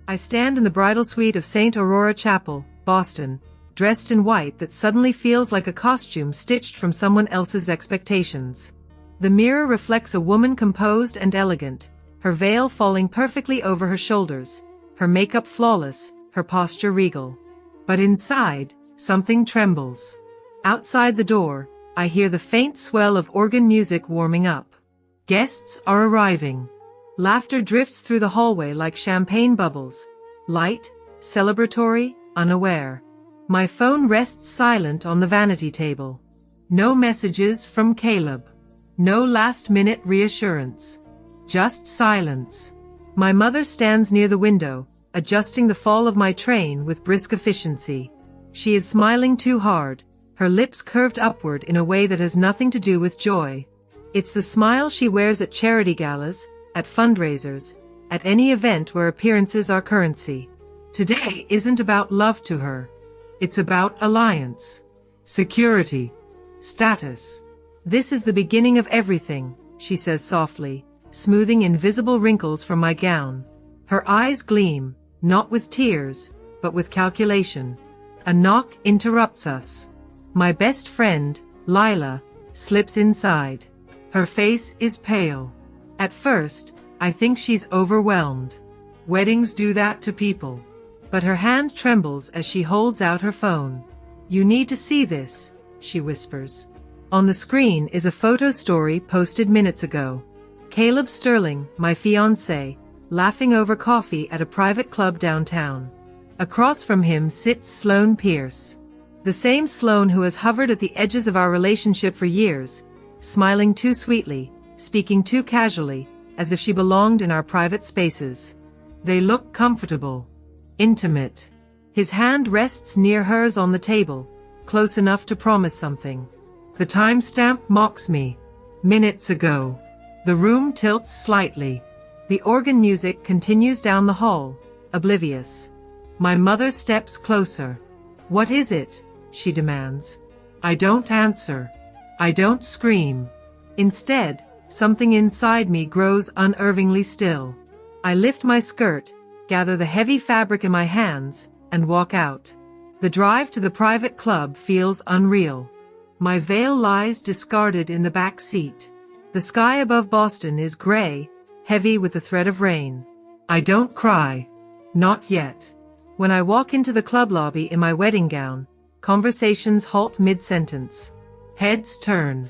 I stand in the bridal suite of St. Aurora Chapel, Boston, dressed in white that suddenly feels like a costume stitched from someone else's expectations. The mirror reflects a woman composed and elegant, her veil falling perfectly over her shoulders, her makeup flawless, her posture regal. But inside, something trembles. Outside the door, I hear the faint swell of organ music warming up. Guests are arriving. Laughter drifts through the hallway like champagne bubbles, light, celebratory, unaware. My phone rests silent on the vanity table. No messages from Caleb. No last-minute reassurance. Just silence. My mother stands near the window, adjusting the fall of my train with brisk efficiency. She is smiling too hard, her lips curved upward in a way that has nothing to do with joy. It's the smile she wears at charity galas, at fundraisers, at any event where appearances are currency. Today isn't about love to her. It's about alliance, security, status. This is the beginning of everything, she says softly, smoothing invisible wrinkles from my gown. Her eyes gleam, not with tears, but with calculation. A knock interrupts us. My best friend, Lila, slips inside. Her face is pale. At first, I think she's overwhelmed. Weddings do that to people. But her hand trembles as she holds out her phone. "You need to see this," she whispers. On the screen is a photo story posted minutes ago. Caleb Sterling, my fiancé, laughing over coffee at a private club downtown. Across from him sits Sloane Pierce. The same Sloane who has hovered at the edges of our relationship for years, smiling too sweetly, speaking too casually, as if she belonged in our private spaces. They look comfortable, intimate. His hand rests near hers on the table, close enough to promise something. The timestamp mocks me. Minutes ago. The room tilts slightly. The organ music continues down the hall, oblivious. My mother steps closer. "What is it?" she demands. I don't answer. I don't scream. Instead, something inside me grows unervingly still. I lift my skirt, gather the heavy fabric in my hands, and walk out. The drive to the private club feels unreal. My veil lies discarded in the back seat. The sky above Boston is gray, heavy with the threat of rain. I don't cry. Not yet. When I walk into the club lobby in my wedding gown, conversations halt mid-sentence. Heads turn.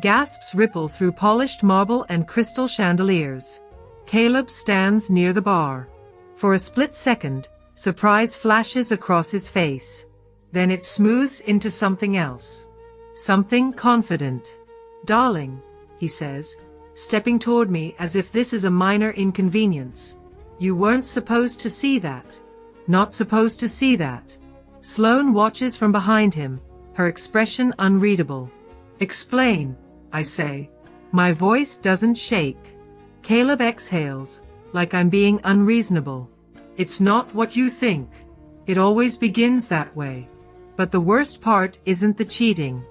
Gasps ripple through polished marble and crystal chandeliers. Caleb stands near the bar. For a split second, surprise flashes across his face. Then it smooths into something else. Something confident. "Darling," he says, stepping toward me as if this is a minor inconvenience. "You weren't supposed to see that." Not supposed to see that. Sloane watches from behind him, her expression unreadable. "Explain," I say. My voice doesn't shake. Caleb exhales, like I'm being unreasonable. "It's not what you think. It always begins that way." But the worst part isn't the cheating.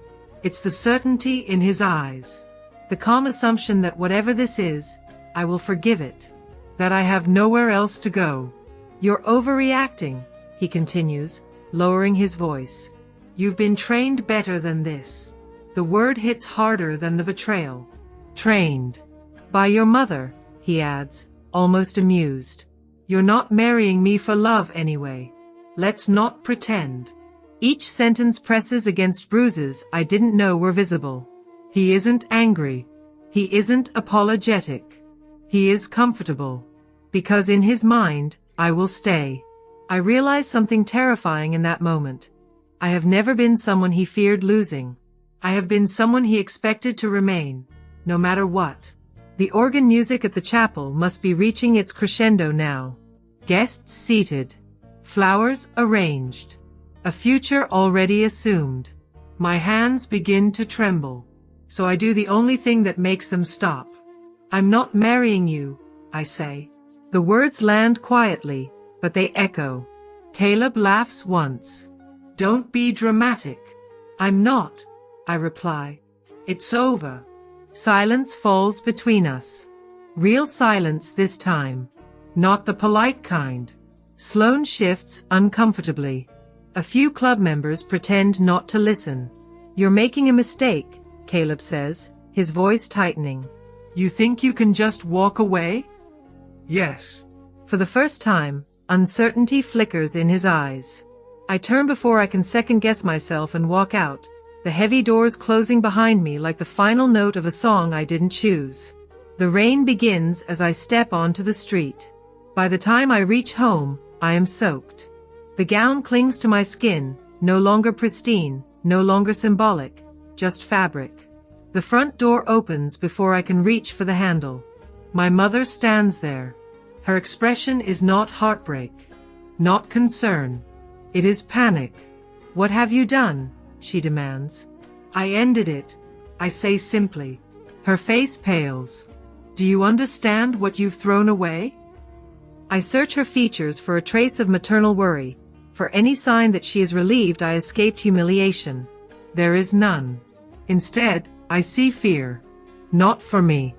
It's the certainty in his eyes. The calm assumption that whatever this is, I will forgive it. That I have nowhere else to go. "You're overreacting," he continues, lowering his voice. "You've been trained better than this." The word hits harder than the betrayal. Trained. By your mother, he adds, almost amused. "You're not marrying me for love anyway. Let's not pretend." Each sentence presses against bruises I didn't know were visible. He isn't angry. He isn't apologetic. He is comfortable. Because in his mind, I will stay. I realize something terrifying in that moment. I have never been someone he feared losing. I have been someone he expected to remain, no matter what. The organ music at the chapel must be reaching its crescendo now. Guests seated. Flowers arranged. A future already assumed. My hands begin to tremble. So I do the only thing that makes them stop. "I'm not marrying you," I say. The words land quietly, but they echo. Caleb laughs once. "Don't be dramatic." "I'm not," I reply. "It's over." Silence falls between us. Real silence this time. Not the polite kind. Sloane shifts uncomfortably. A few club members pretend not to listen. You're making a mistake, Caleb says, his voice tightening. You think you can just walk away? Yes. For the first time, uncertainty flickers in his eyes. I turn before I can second-guess myself and walk out, the heavy doors closing behind me like the final note of a song I didn't choose. The rain begins as I step onto the street. By the time I reach home, I am soaked. The gown clings to my skin, no longer pristine, no longer symbolic, just fabric. The front door opens before I can reach for the handle. My mother stands there. Her expression is not heartbreak, not concern. It is panic. What have you done? She demands. I ended it, I say simply. Her face pales. Do you understand what you've thrown away? I search her features for a trace of maternal worry. For any sign that she is relieved I escaped humiliation. There is none. Instead, I see fear. Not for me.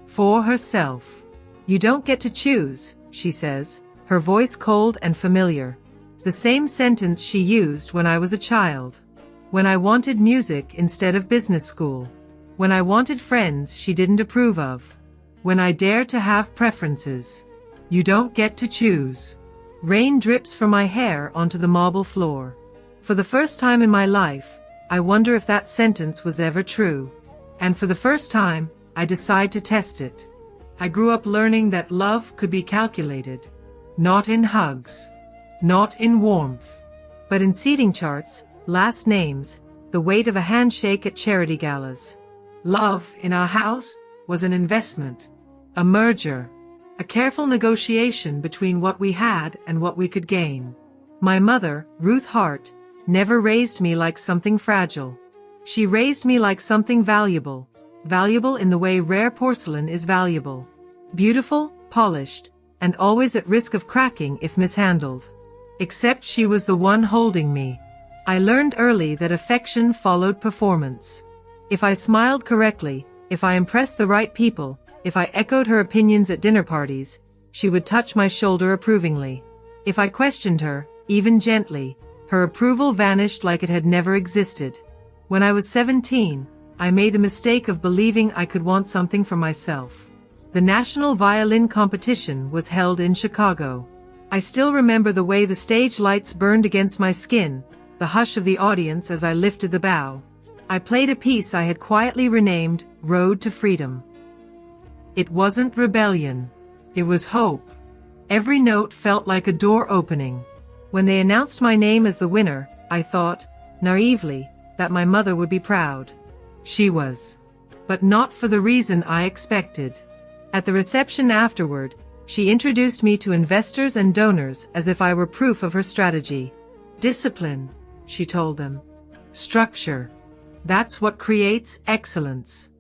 For herself. You don't get to choose, she says, her voice cold and familiar. The same sentence she used when I was a child. When I wanted music instead of business school. When I wanted friends she didn't approve of. When I dared to have preferences. You don't get to choose. Rain drips from my hair onto the marble floor. For the first time in my life, I wonder if that sentence was ever true. And for the first time, I decide to test it. I grew up learning that love could be calculated. Not in hugs. Not in warmth. But in seating charts, last names, the weight of a handshake at charity galas. Love, in our house, was an investment. A merger. A careful negotiation between what we had and what we could gain. My mother, Ruth Hart, never raised me like something fragile. She raised me like something valuable. Valuable in the way rare porcelain is valuable. Beautiful, polished, and always at risk of cracking if mishandled. Except she was the one holding me. I learned early that affection followed performance. If I smiled correctly, if I impressed the right people, if I echoed her opinions at dinner parties, she would touch my shoulder approvingly. If I questioned her, even gently, her approval vanished like it had never existed. When I was 17, I made the mistake of believing I could want something for myself. The national violin competition was held in Chicago. I still remember the way the stage lights burned against my skin, the hush of the audience as I lifted the bow. I played a piece I had quietly renamed Road to Freedom. It wasn't rebellion. It was hope. Every note felt like a door opening. When they announced my name as the winner, I thought, naively, that my mother would be proud. She was. But not for the reason I expected. At the reception afterward, she introduced me to investors and donors as if I were proof of her strategy. Discipline, she told them. Structure. That's what creates excellence.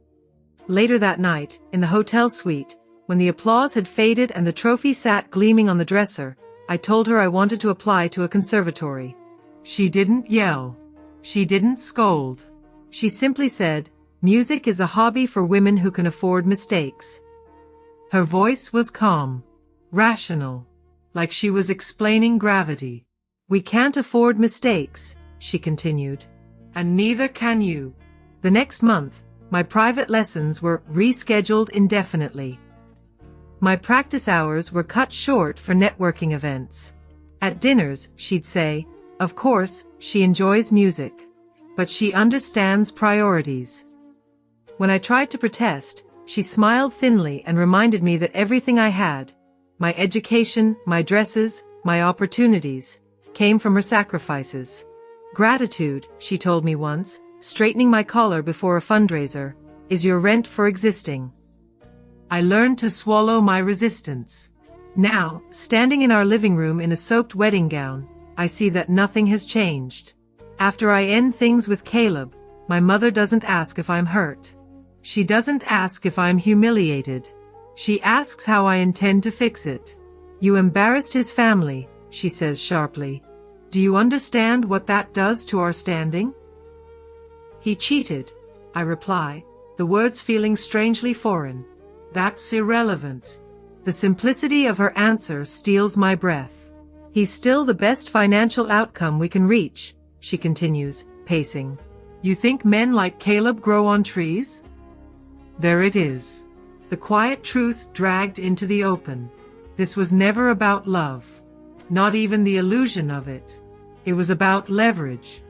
Later that night, in the hotel suite, when the applause had faded and the trophy sat gleaming on the dresser, I told her I wanted to apply to a conservatory. She didn't yell. She didn't scold. She simply said, "Music is a hobby for women who can afford mistakes." Her voice was calm, rational, like she was explaining gravity. "We can't afford mistakes," she continued. "And neither can you." The next month, my private lessons were rescheduled indefinitely. My practice hours were cut short for networking events. At dinners, she'd say, "Of course, she enjoys music. But she understands priorities." When I tried to protest, she smiled thinly and reminded me that everything I had, my education, my dresses, my opportunities, came from her sacrifices. "Gratitude," she told me once, straightening my collar before a fundraiser, "is your rent for existing." I learned to swallow my resistance. Now, standing in our living room in a soaked wedding gown, I see that nothing has changed. After I end things with Caleb, my mother doesn't ask if I'm hurt. She doesn't ask if I'm humiliated. She asks how I intend to fix it. "You embarrassed his family," she says sharply. "Do you understand what that does to our standing?" "He cheated," I reply, the words feeling strangely foreign. "That's irrelevant." The simplicity of her answer steals my breath. He's still the best financial outcome we can reach, she continues, pacing. You think men like Caleb grow on trees? There it is. The quiet truth dragged into the open. This was never about love. Not even the illusion of it. It was about leverage.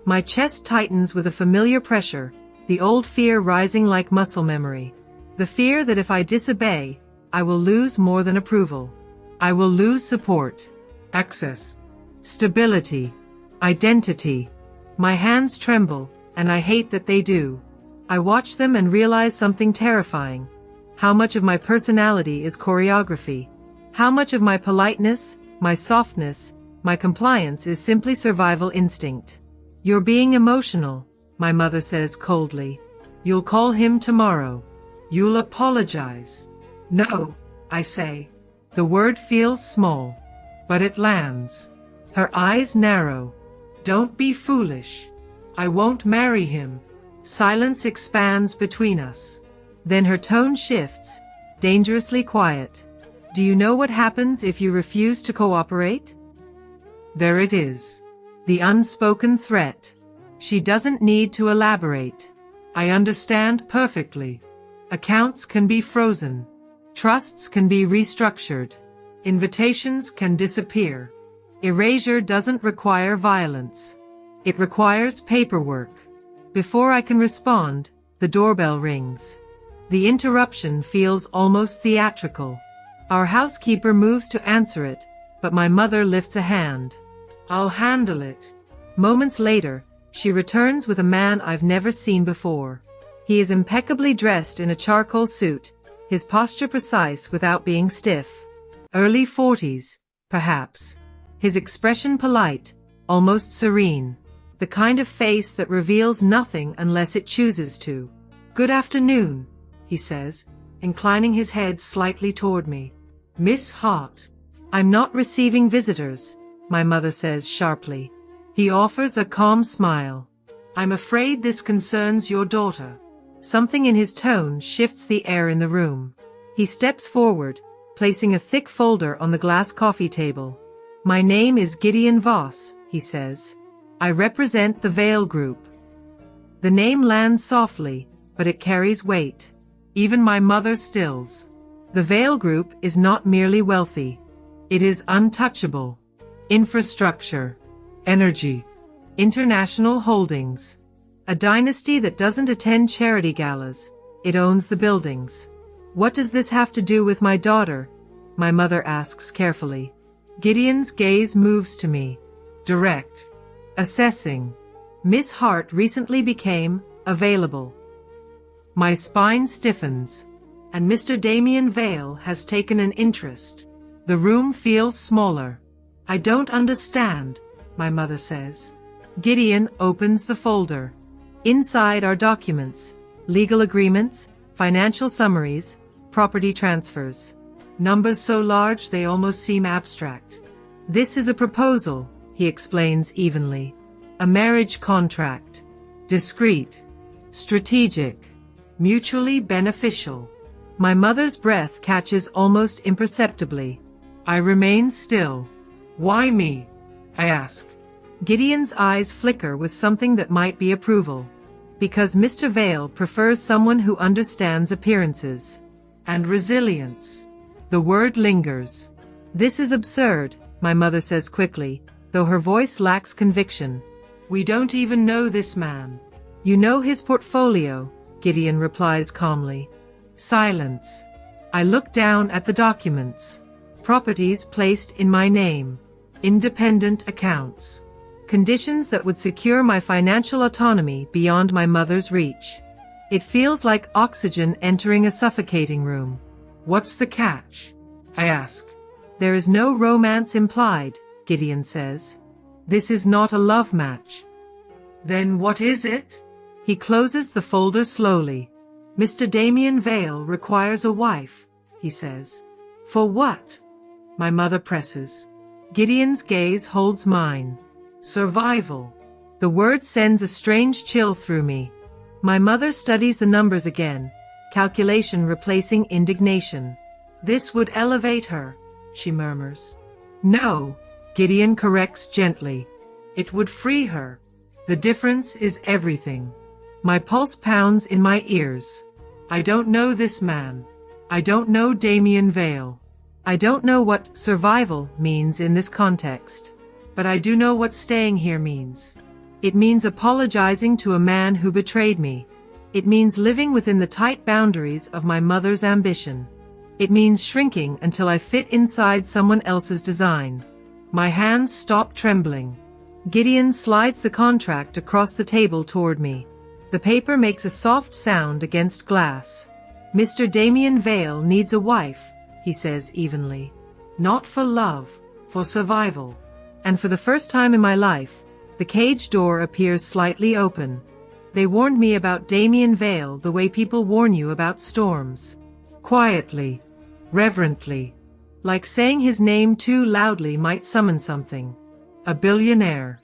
My chest tightens with a familiar pressure, the old fear rising like muscle memory. The fear that if I disobey, I will lose more than approval. I will lose support, Access. stability, identity. My hands tremble, and I hate that they do. I watch them and realize something terrifying. How much of my personality is choreography? How much of my politeness, my softness, my compliance is simply survival instinct? You're being emotional, my mother says coldly. You'll call him tomorrow. You'll apologize. No, I say. The word feels small, but it lands. Her eyes narrow. Don't be foolish. I won't marry him. Silence expands between us. Then her tone shifts, dangerously quiet. Do you know what happens if you refuse to cooperate? There it is. The unspoken threat. She doesn't need to elaborate. I understand perfectly. Accounts can be frozen. Trusts can be restructured. Invitations can disappear. Erasure doesn't require violence. It requires paperwork. Before I can respond, the doorbell rings. The interruption feels almost theatrical. Our housekeeper moves to answer it, but my mother lifts a hand. I'll handle it. Moments later, she returns with a man I've never seen before. He is impeccably dressed in a charcoal suit, his posture precise without being stiff. Early 40s, perhaps. His expression polite, almost serene. The kind of face that reveals nothing unless it chooses to. Good afternoon, he says, inclining his head slightly toward me. Miss Hart. I'm not receiving visitors, my mother says sharply. He offers a calm smile. I'm afraid this concerns your daughter. Something in his tone shifts the air in the room. He steps forward, placing a thick folder on the glass coffee table. My name is Gideon Voss, he says. I represent the Veil Group. The name lands softly, but it carries weight. Even my mother stills. The Veil Group is not merely wealthy. It is untouchable. Infrastructure. Energy. International holdings. A dynasty that doesn't attend charity galas. It owns the buildings. What does this have to do with my daughter? My mother asks carefully. Gideon's gaze moves to me. Direct. Assessing. Miss Hart recently became available. My spine stiffens, and Mr. Damien Vale has taken an interest. The room feels smaller. I don't understand, my mother says. Gideon opens the folder. Inside are documents, legal agreements, financial summaries, property transfers. Numbers so large they almost seem abstract. This is a proposal, he explains evenly. A marriage contract. Discreet. Strategic. Mutually beneficial. My mother's breath catches almost imperceptibly. I remain still. Why me? I ask. Gideon's eyes flicker with something that might be approval. Because Mr. Vale prefers someone who understands appearances. And resilience. The word lingers. This is absurd, my mother says quickly, though her voice lacks conviction. We don't even know this man. You know his portfolio, Gideon replies calmly. Silence. I look down at the documents. Properties placed in my name. Independent accounts. Conditions that would secure my financial autonomy beyond my mother's reach. It feels like oxygen entering a suffocating room. What's the catch? I ask. There is no romance implied, Gideon says. This is not a love match. Then what is it? He closes the folder slowly. Mr. Damien Vale requires a wife, he says. For what? My mother presses. Gideon's gaze holds mine. Survival. The word sends a strange chill through me. My mother studies the numbers again, calculation replacing indignation. This would elevate her, she murmurs. No, Gideon corrects gently. It would free her. The difference is everything. My pulse pounds in my ears. I don't know this man. I don't know Damien Vale. I don't know what survival means in this context. But I do know what staying here means. It means apologizing to a man who betrayed me. It means living within the tight boundaries of my mother's ambition. It means shrinking until I fit inside someone else's design. My hands stop trembling. Gideon slides the contract across the table toward me. The paper makes a soft sound against glass. Mr. Damien Vale needs a wife, he says evenly. Not for love, for survival. And for the first time in my life, the cage door appears slightly open. They warned me about Damien Vale the way people warn you about storms. Quietly, reverently, like saying his name too loudly might summon something. A billionaire.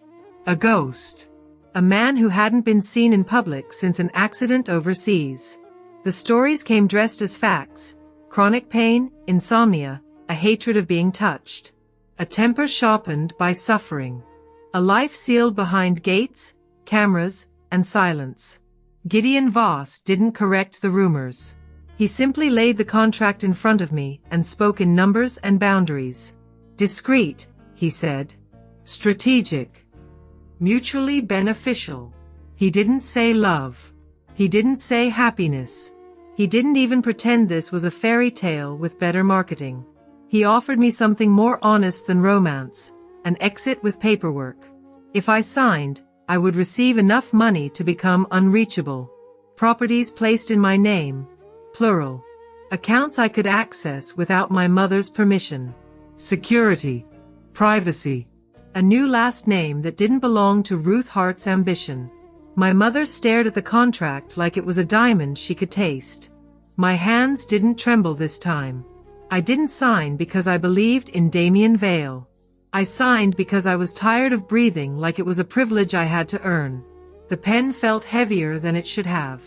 A ghost. A man who hadn't been seen in public since an accident overseas. The stories came dressed as facts. Chronic pain, insomnia, a hatred of being touched. A temper sharpened by suffering. A life sealed behind gates, cameras, and silence. Gideon Voss didn't correct the rumors. He simply laid the contract in front of me and spoke in numbers and boundaries. Discreet, he said. Strategic. Mutually beneficial. He didn't say love. He didn't say happiness. He didn't even pretend this was a fairy tale with better marketing. He offered me something more honest than romance, an exit with paperwork. If I signed, I would receive enough money to become unreachable. Properties placed in my name, plural. Accounts I could access without my mother's permission. Security. Privacy. A new last name that didn't belong to Ruth Hart's ambition. My mother stared at the contract like it was a diamond she could taste. My hands didn't tremble this time. I didn't sign because I believed in Damien Vale. I signed because I was tired of breathing like it was a privilege I had to earn. The pen felt heavier than it should have.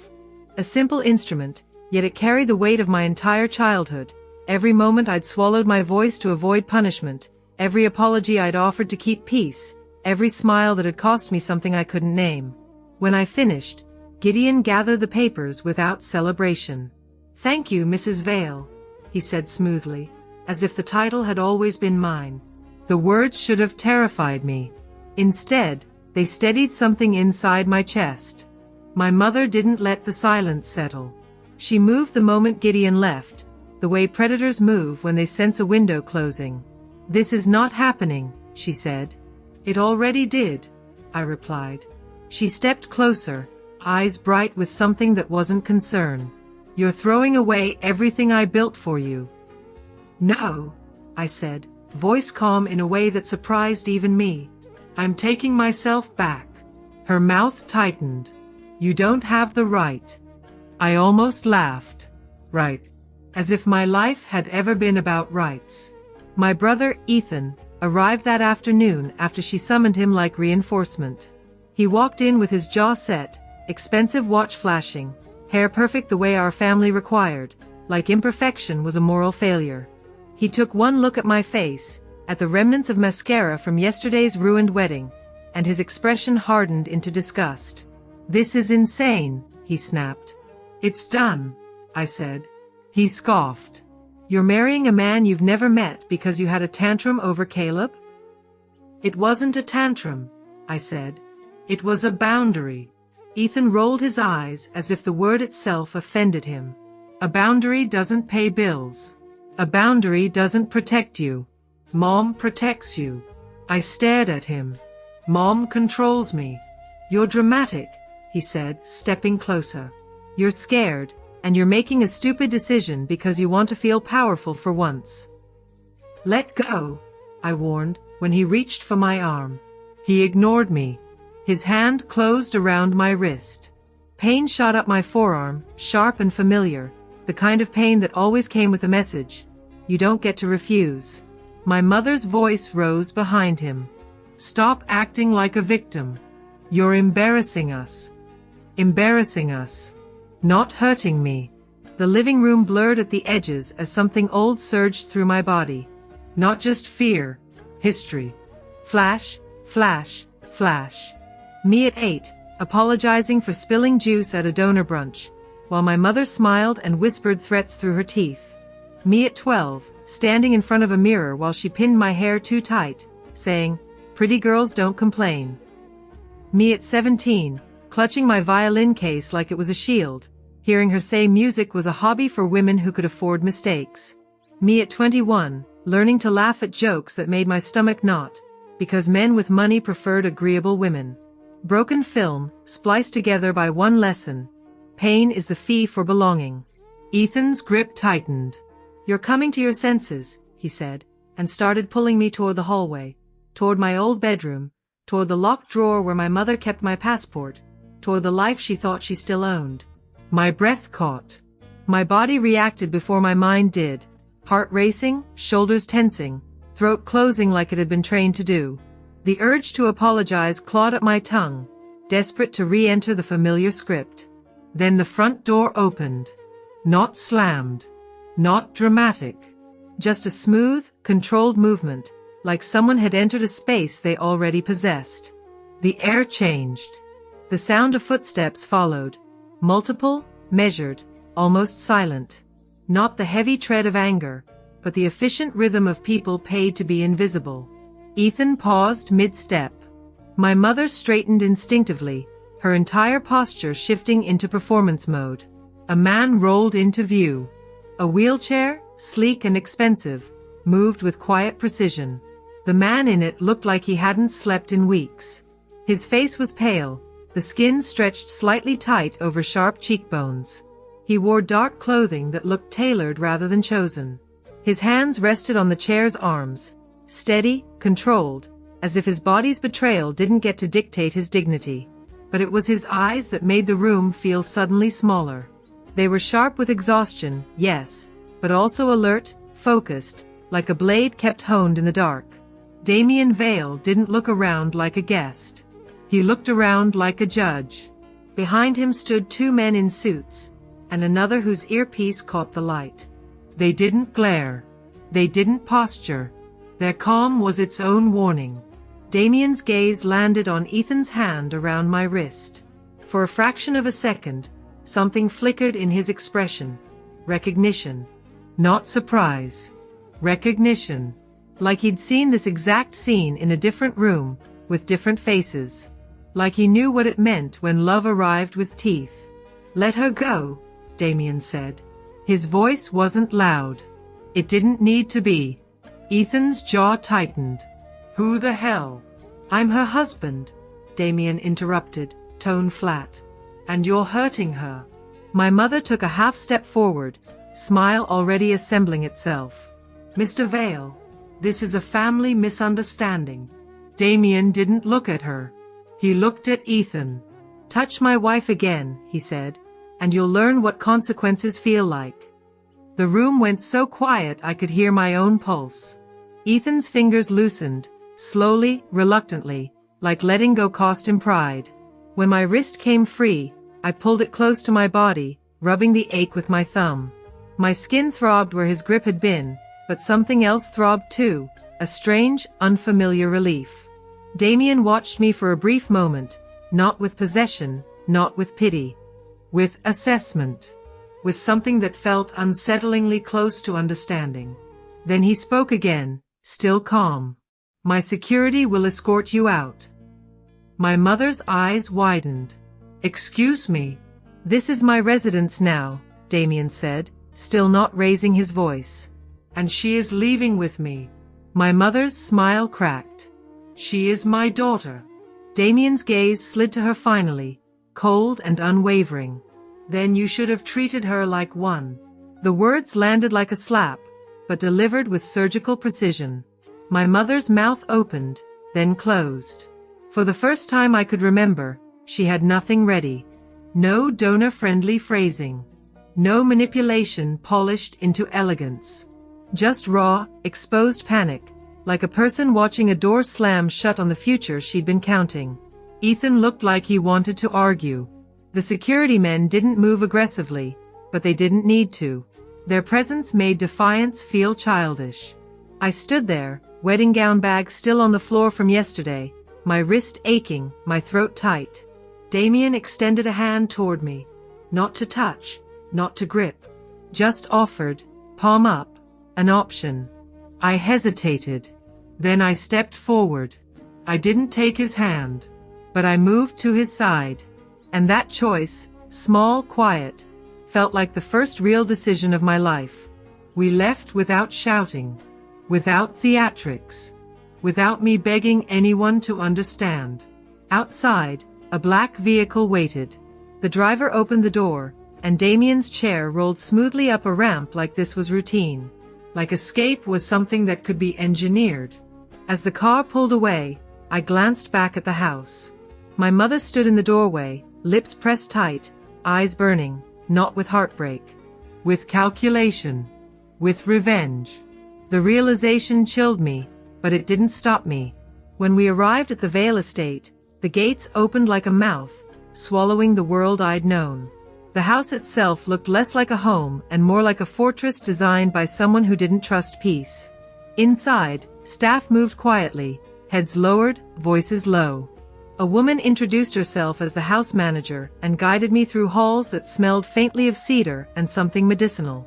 A simple instrument, yet it carried the weight of my entire childhood. Every moment I'd swallowed my voice to avoid punishment. Every apology I'd offered to keep peace, every smile that had cost me something I couldn't name. When I finished, Gideon gathered the papers without celebration. Thank you, Mrs. Vale, he said smoothly, as if the title had always been mine. The words should have terrified me. Instead, they steadied something inside my chest. My mother didn't let the silence settle. She moved the moment Gideon left, the way predators move when they sense a window closing. This is not happening, she said. It already did, I replied. She stepped closer, eyes bright with something that wasn't concern. You're throwing away everything I built for you. No, I said, voice calm in a way that surprised even me. I'm taking myself back. Her mouth tightened. You don't have the right. I almost laughed. Right. As if my life had ever been about rights. My brother, Ethan, arrived that afternoon after she summoned him like reinforcement. He walked in with his jaw set, expensive watch flashing, hair perfect the way our family required, like imperfection was a moral failure. He took one look at my face, at the remnants of mascara from yesterday's ruined wedding, and his expression hardened into disgust. This is insane, he snapped. It's done, I said. He scoffed. You're marrying a man you've never met because you had a tantrum over Caleb? It wasn't a tantrum, I said. It was a boundary. Ethan rolled his eyes as if the word itself offended him. A boundary doesn't pay bills. A boundary doesn't protect you. Mom protects you. I stared at him. Mom controls me. You're dramatic, he said, stepping closer. You're scared. And you're making a stupid decision because you want to feel powerful for once. Let go, I warned, when he reached for my arm. He ignored me. His hand closed around my wrist. Pain shot up my forearm, sharp and familiar, the kind of pain that always came with a message. You don't get to refuse. My mother's voice rose behind him. Stop acting like a victim. You're embarrassing us. Embarrassing us. Not hurting me. The living room blurred at the edges as something old surged through my body. Not just fear, history. Flash, flash, flash. Me at 8, apologizing for spilling juice at a donor brunch, while my mother smiled and whispered threats through her teeth. Me at 12, standing in front of a mirror while she pinned my hair too tight, saying, "Pretty girls don't complain." Me at 17, clutching my violin case like it was a shield, hearing her say music was a hobby for women who could afford mistakes. Me at 21, learning to laugh at jokes that made my stomach knot, because men with money preferred agreeable women. Broken film, spliced together by one lesson. Pain is the fee for belonging. Ethan's grip tightened. "You're coming to your senses," he said, and started pulling me toward the hallway, toward my old bedroom, toward the locked drawer where my mother kept my passport, toward the life she thought she still owned. My breath caught. My body reacted before my mind did, heart racing, shoulders tensing, throat closing like it had been trained to do. The urge to apologize clawed at my tongue, desperate to re-enter the familiar script. Then the front door opened. Not slammed. Not dramatic. Just a smooth, controlled movement, like someone had entered a space they already possessed. The air changed. The sound of footsteps followed. Multiple, measured, almost silent. Not the heavy tread of anger, but the efficient rhythm of people paid to be invisible. Ethan paused mid-step. My mother straightened instinctively, her entire posture shifting into performance mode. A man rolled into view. A wheelchair, sleek and expensive, moved with quiet precision. The man in it looked like he hadn't slept in weeks. His face was pale, the skin stretched slightly tight over sharp cheekbones. He wore dark clothing that looked tailored rather than chosen. His hands rested on the chair's arms, steady, controlled, as if his body's betrayal didn't get to dictate his dignity. But it was his eyes that made the room feel suddenly smaller. They were sharp with exhaustion, yes, but also alert, focused, like a blade kept honed in the dark. Damien Vale didn't look around like a guest. He looked around like a judge. Behind him stood two men in suits, and another whose earpiece caught the light. They didn't glare. They didn't posture. Their calm was its own warning. Damien's gaze landed on Ethan's hand around my wrist. For a fraction of a second, something flickered in his expression. Recognition. Not surprise. Recognition. Like he'd seen this exact scene in a different room, with different faces. Like he knew what it meant when love arrived with teeth. "Let her go," Damien said. His voice wasn't loud. It didn't need to be. Ethan's jaw tightened. "Who the hell?" "I'm her husband," Damien interrupted, tone flat. "And you're hurting her." My mother took a half step forward, smile already assembling itself. "Mr. Vale, this is a family misunderstanding." Damien didn't look at her. He looked at Ethan. "Touch my wife again," he said, "and you'll learn what consequences feel like." The room went so quiet I could hear my own pulse. Ethan's fingers loosened, slowly, reluctantly, like letting go cost him pride. When my wrist came free, I pulled it close to my body, rubbing the ache with my thumb. My skin throbbed where his grip had been, but something else throbbed too, a strange, unfamiliar relief. Damien watched me for a brief moment, not with possession, not with pity. With assessment. With something that felt unsettlingly close to understanding. Then he spoke again, still calm. "My security will escort you out." My mother's eyes widened. "Excuse me." "This is my residence now," Damien said, still not raising his voice. "And she is leaving with me." My mother's smile cracked. "She is my daughter." Damien's gaze slid to her finally, cold and unwavering. "Then you should have treated her like one." The words landed like a slap, but delivered with surgical precision. My mother's mouth opened, then closed. For the first time I could remember, she had nothing ready. No donor-friendly phrasing. No manipulation polished into elegance. Just raw, exposed panic, like a person watching a door slam shut on the future she'd been counting. Ethan looked like he wanted to argue. The security men didn't move aggressively, but they didn't need to. Their presence made defiance feel childish. I stood there, wedding gown bag still on the floor from yesterday, my wrist aching, my throat tight. Damien extended a hand toward me. Not to touch, not to grip. Just offered, palm up, an option. I hesitated. Then I stepped forward. I didn't take his hand, but I moved to his side. And that choice, small, quiet, felt like the first real decision of my life. We left without shouting, without theatrics, without me begging anyone to understand. Outside, a black vehicle waited. The driver opened the door, and Damien's chair rolled smoothly up a ramp like this was routine. Like escape was something that could be engineered. As the car pulled away, I glanced back at the house. My mother stood in the doorway, lips pressed tight, eyes burning, not with heartbreak, with calculation, with revenge. The realization chilled me, but it didn't stop me. When we arrived at the Vale estate, the gates opened like a mouth, swallowing the world I'd known. The house itself looked less like a home and more like a fortress designed by someone who didn't trust peace. Inside, staff moved quietly, heads lowered, voices low. A woman introduced herself as the house manager and guided me through halls that smelled faintly of cedar and something medicinal.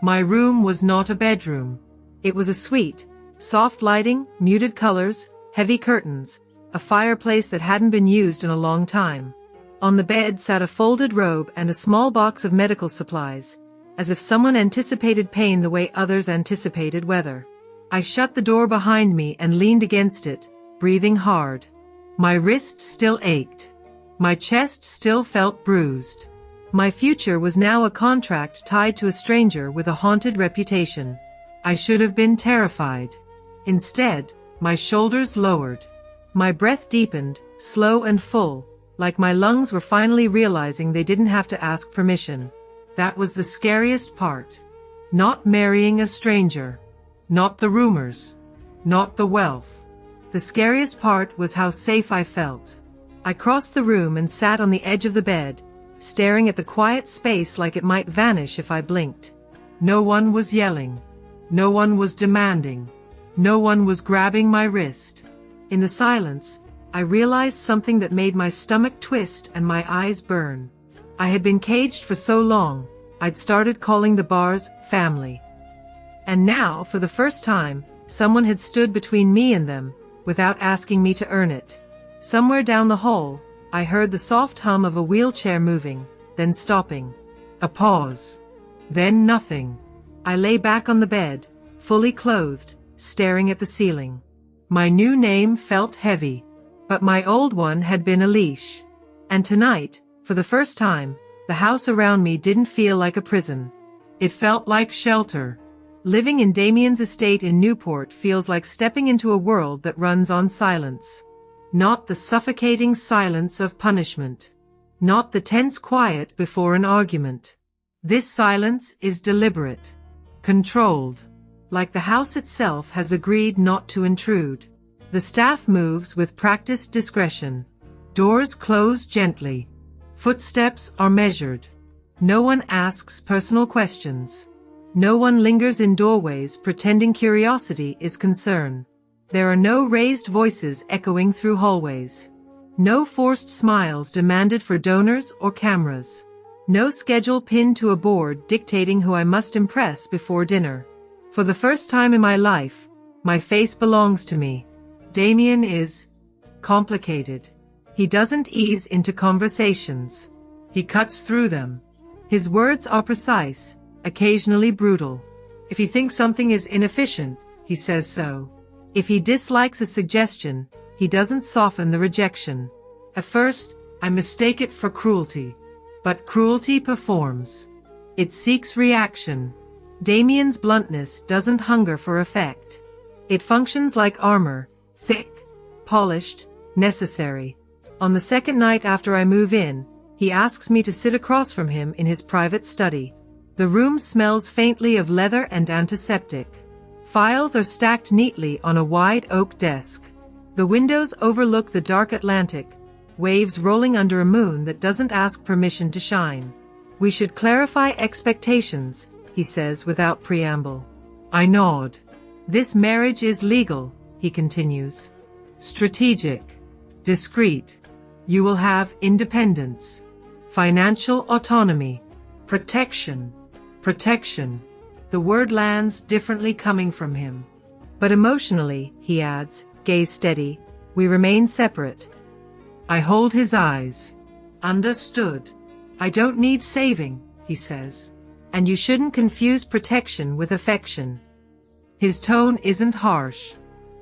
My room was not a bedroom. It was a suite. Soft lighting, muted colors, heavy curtains, a fireplace that hadn't been used in a long time. On the bed sat a folded robe and a small box of medical supplies, as if someone anticipated pain the way others anticipated weather. I shut the door behind me and leaned against it, breathing hard. My wrist still ached. My chest still felt bruised. My future was now a contract tied to a stranger with a haunted reputation. I should have been terrified. Instead, my shoulders lowered. My breath deepened, slow and full, like my lungs were finally realizing they didn't have to ask permission. That was the scariest part. Not marrying a stranger. Not the rumors. Not the wealth. The scariest part was how safe I felt. I crossed the room and sat on the edge of the bed, staring at the quiet space like it might vanish if I blinked. No one was yelling. No one was demanding. No one was grabbing my wrist. In the silence, I realized something that made my stomach twist and my eyes burn. I had been caged for so long, I'd started calling the bars family. And now, for the first time, someone had stood between me and them, without asking me to earn it. Somewhere down the hall, I heard the soft hum of a wheelchair moving, then stopping. A pause. Then nothing. I lay back on the bed, fully clothed, staring at the ceiling. My new name felt heavy, but my old one had been a leash. And tonight, for the first time, the house around me didn't feel like a prison. It felt like shelter. Living in Damien's estate in Newport feels like stepping into a world that runs on silence. Not the suffocating silence of punishment. Not the tense quiet before an argument. This silence is deliberate. Controlled. Like the house itself has agreed not to intrude. The staff moves with practiced discretion. Doors close gently. Footsteps are measured. No one asks personal questions. No one lingers in doorways pretending curiosity is concern. There are no raised voices echoing through hallways. No forced smiles demanded for donors or cameras. No schedule pinned to a board dictating who I must impress before dinner. For the first time in my life, my face belongs to me. Damien is complicated. He doesn't ease into conversations. He cuts through them. His words are precise, occasionally brutal. If he thinks something is inefficient, he says so. If he dislikes a suggestion, he doesn't soften the rejection. At first, I mistake it for cruelty. But cruelty performs. It seeks reaction. Damien's bluntness doesn't hunger for effect. It functions like armor, thick, polished, necessary. On the second night after I move in, he asks me to sit across from him in his private study. The room smells faintly of leather and antiseptic. Files are stacked neatly on a wide oak desk. The windows overlook the dark Atlantic, waves rolling under a moon that doesn't ask permission to shine. We should clarify expectations, he says without preamble. I nod. This marriage is legal, he continues. Strategic. Discreet. You will have independence. Financial autonomy. Protection. Protection. The word lands differently coming from him. But emotionally, he adds, gaze steady, we remain separate. I hold his eyes. Understood. I don't need saving, he says. And you shouldn't confuse protection with affection. His tone isn't harsh.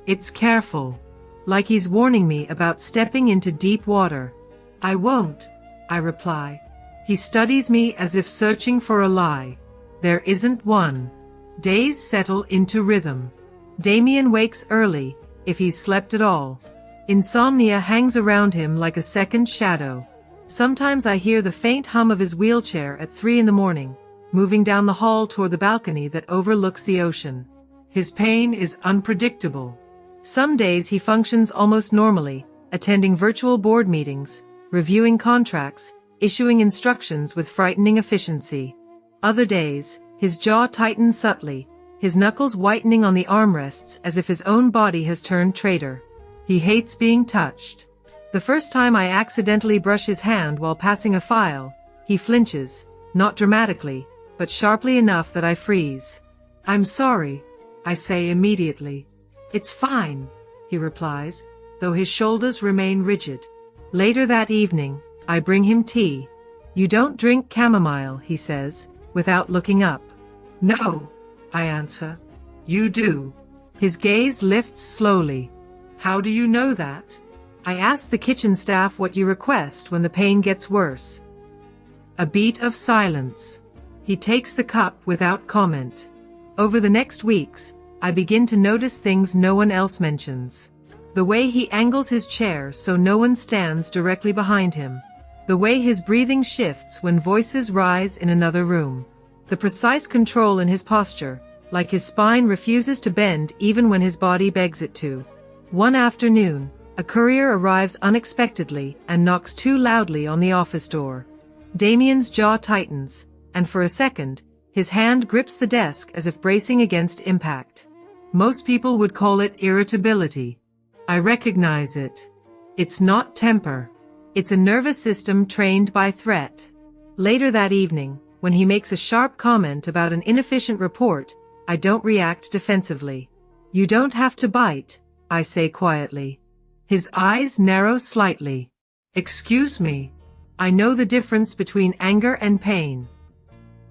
It's careful. Like he's warning me about stepping into deep water. I won't, I reply. He studies me as if searching for a lie. There isn't one. Days settle into rhythm. Damien wakes early, if he's slept at all. Insomnia hangs around him like a second shadow. Sometimes I hear the faint hum of his wheelchair at 3 a.m, moving down the hall toward the balcony that overlooks the ocean. His pain is unpredictable. Some days he functions almost normally, attending virtual board meetings, reviewing contracts, issuing instructions with frightening efficiency. Other days, his jaw tightens subtly, his knuckles whitening on the armrests as if his own body has turned traitor. He hates being touched. The first time I accidentally brush his hand while passing a file, he flinches, not dramatically, but sharply enough that I freeze. I'm sorry, I say immediately. It's fine, he replies, though his shoulders remain rigid. Later that evening, I bring him tea. You don't drink chamomile, he says, without looking up. No, I answer. You do. His gaze lifts slowly. How do you know that? I ask the kitchen staff what you request when the pain gets worse. A beat of silence. He takes the cup without comment. Over the next weeks, I begin to notice things no one else mentions. The way he angles his chair so no one stands directly behind him. The way his breathing shifts when voices rise in another room. The precise control in his posture, like his spine refuses to bend even when his body begs it to. One afternoon, a courier arrives unexpectedly and knocks too loudly on the office door. Damien's jaw tightens, and for a second, his hand grips the desk as if bracing against impact. Most people would call it irritability. I recognize it. It's not temper. It's a nervous system trained by threat. Later that evening, when he makes a sharp comment about an inefficient report, I don't react defensively. You don't have to bite, I say quietly. His eyes narrow slightly. Excuse me. I know the difference between anger and pain.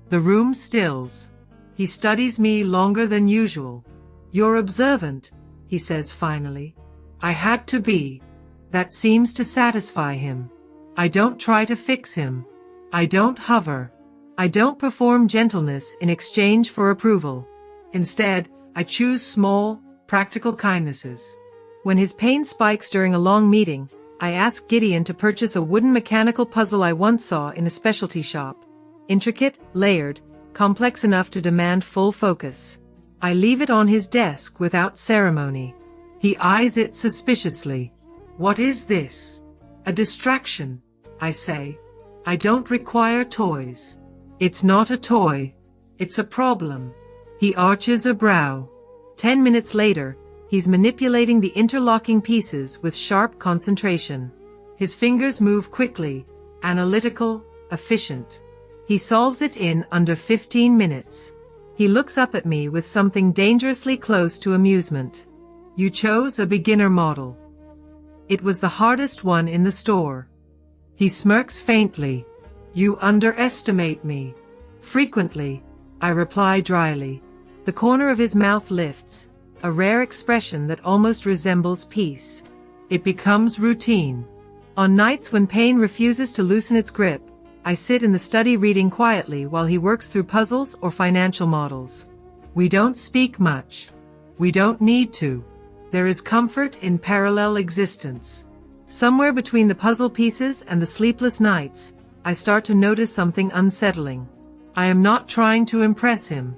The room stills. He studies me longer than usual. You're observant, he says finally. I had to be. That seems to satisfy him. I don't try to fix him. I don't hover. I don't perform gentleness in exchange for approval. Instead, I choose small, practical kindnesses. When his pain spikes during a long meeting, I ask Gideon to purchase a wooden mechanical puzzle I once saw in a specialty shop. Intricate, layered, complex enough to demand full focus. I leave it on his desk without ceremony. He eyes it suspiciously. What is this? A distraction, I say. I don't require toys. It's not a toy. It's a problem. He arches a brow. 10 minutes later, he's manipulating the interlocking pieces with sharp concentration. His fingers move quickly, analytical, efficient. He solves it in under 15 minutes. He looks up at me with something dangerously close to amusement. You chose a beginner model. It was the hardest one in the store. He smirks faintly. You underestimate me. Frequently, I reply dryly. The corner of his mouth lifts, a rare expression that almost resembles peace. It becomes routine. On nights when pain refuses to loosen its grip, I sit in the study reading quietly while he works through puzzles or financial models. We don't speak much. We don't need to. There is comfort in parallel existence. Somewhere between the puzzle pieces and the sleepless nights, I start to notice something unsettling. I am not trying to impress him.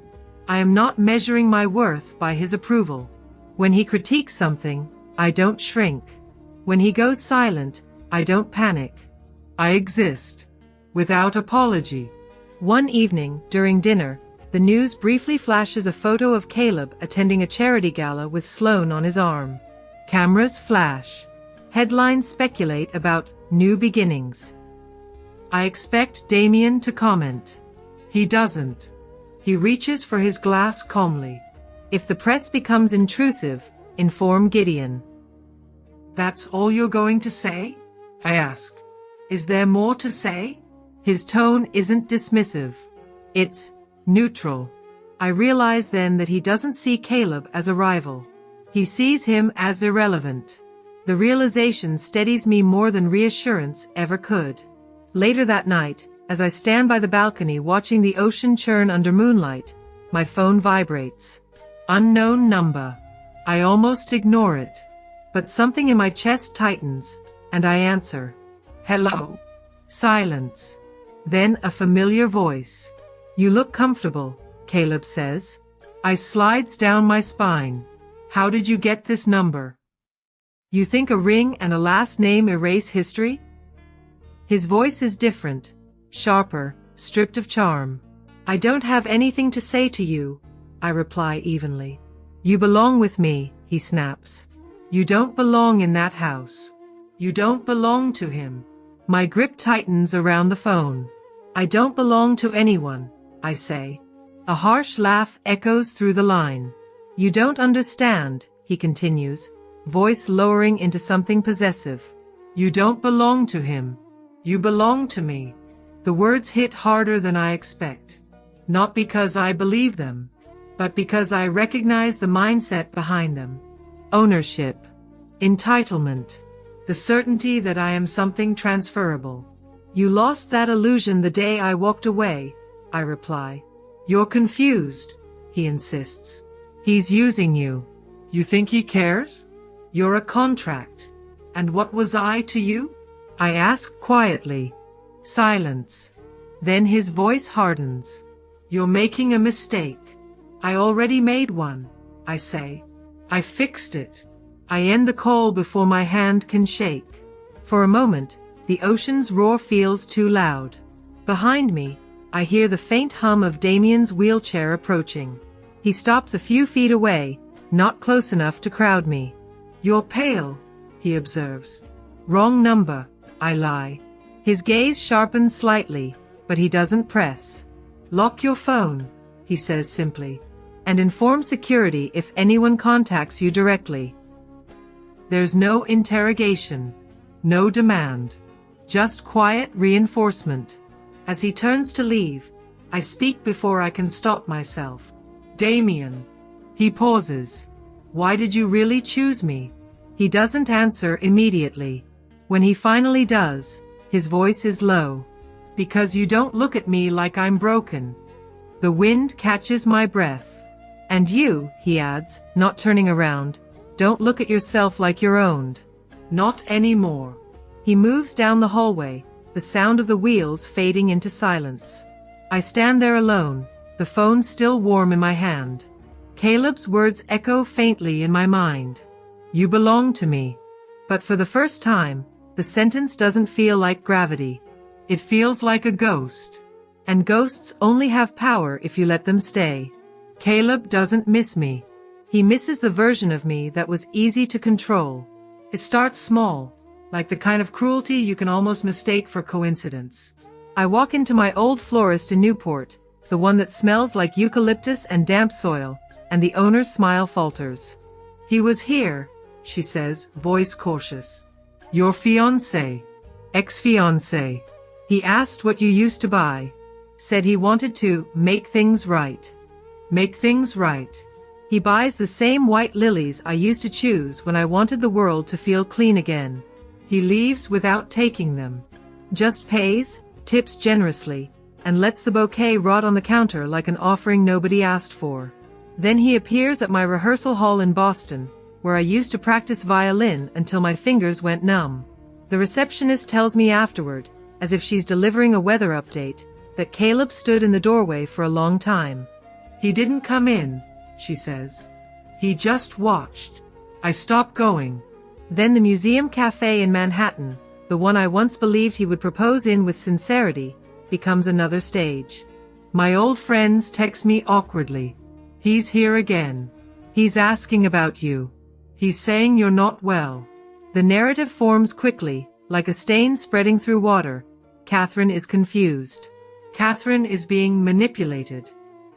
I am not measuring my worth by his approval. When he critiques something, I don't shrink. When he goes silent, I don't panic. I exist. Without apology. One evening, during dinner, The news briefly flashes a photo of Caleb attending a charity gala with Sloane on his arm. Cameras flash. Headlines speculate about new beginnings. I expect Damien to comment. He doesn't. He reaches for his glass calmly. If the press becomes intrusive, inform Gideon. That's all you're going to say? I ask. Is there more to say? His tone isn't dismissive. It's neutral. I realize then that he doesn't see Caleb as a rival. He sees him as irrelevant. The realization steadies me more than reassurance ever could. Later that night, as I stand by the balcony watching the ocean churn under moonlight, my phone vibrates. Unknown number. I almost ignore it. But something in my chest tightens, and I answer. Hello. Silence. Then a familiar voice. You look comfortable, Caleb says. I slides down my spine. How did you get this number? You think a ring and a last name erase history? His voice is different, sharper, stripped of charm. I don't have anything to say to you, I reply evenly. You belong with me, he snaps. You don't belong in that house. You don't belong to him. My grip tightens around the phone. I don't belong to anyone, I say. A harsh laugh echoes through the line. You don't understand, he continues, voice lowering into something possessive. You don't belong to him. You belong to me. The words hit harder than I expect. Not because I believe them, but because I recognize the mindset behind them. Ownership. Entitlement. The certainty that I am something transferable. You lost that illusion the day I walked away, I reply. You're confused, he insists. He's using you. You think he cares? You're a contract. And what was I to you? I ask quietly. Silence. Then his voice hardens. You're making a mistake. I already made one, I say. I fixed it. I end the call before my hand can shake. For a moment, the ocean's roar feels too loud. Behind me, I hear the faint hum of Damien's wheelchair approaching. He stops a few feet away, not close enough to crowd me. You're pale, he observes. Wrong number, I lie. His gaze sharpens slightly, but he doesn't press. Lock your phone, he says simply. And inform security if anyone contacts you directly. There's no interrogation, no demand, just quiet reinforcement. As he turns to leave, I speak before I can stop myself. Damien. He pauses. Why did you really choose me? He doesn't answer immediately. When he finally does, his voice is low. Because you don't look at me like I'm broken. The wind catches my breath. And you, he adds, not turning around, don't look at yourself like you're owned. Not anymore. He moves down the hallway, the sound of the wheels fading into silence. I stand there alone, the phone still warm in my hand. Caleb's words echo faintly in my mind. You belong to me. But for the first time, the sentence doesn't feel like gravity. It feels like a ghost. And ghosts only have power if you let them stay. Caleb doesn't miss me. He misses the version of me that was easy to control. It starts small, like the kind of cruelty you can almost mistake for coincidence. I walk into my old florist in Newport, the one that smells like eucalyptus and damp soil, and the owner's smile falters. He was here, she says, voice cautious. Your fiancé. Ex-fiancé. He asked what you used to buy. Said he wanted to make things right. Make things right. He buys the same white lilies I used to choose when I wanted the world to feel clean again. He leaves without taking them. Just pays, tips generously, and lets the bouquet rot on the counter like an offering nobody asked for. Then he appears at my rehearsal hall in Boston, where I used to practice violin until my fingers went numb. The receptionist tells me afterward, as if she's delivering a weather update, that Caleb stood in the doorway for a long time. He didn't come in, she says. He just watched. I stopped going. Then the Museum Cafe in Manhattan, the one I once believed he would propose in with sincerity, becomes another stage. My old friends text me awkwardly. He's here again. He's asking about you. He's saying you're not well. The narrative forms quickly, like a stain spreading through water. Catherine is confused. Catherine is being manipulated.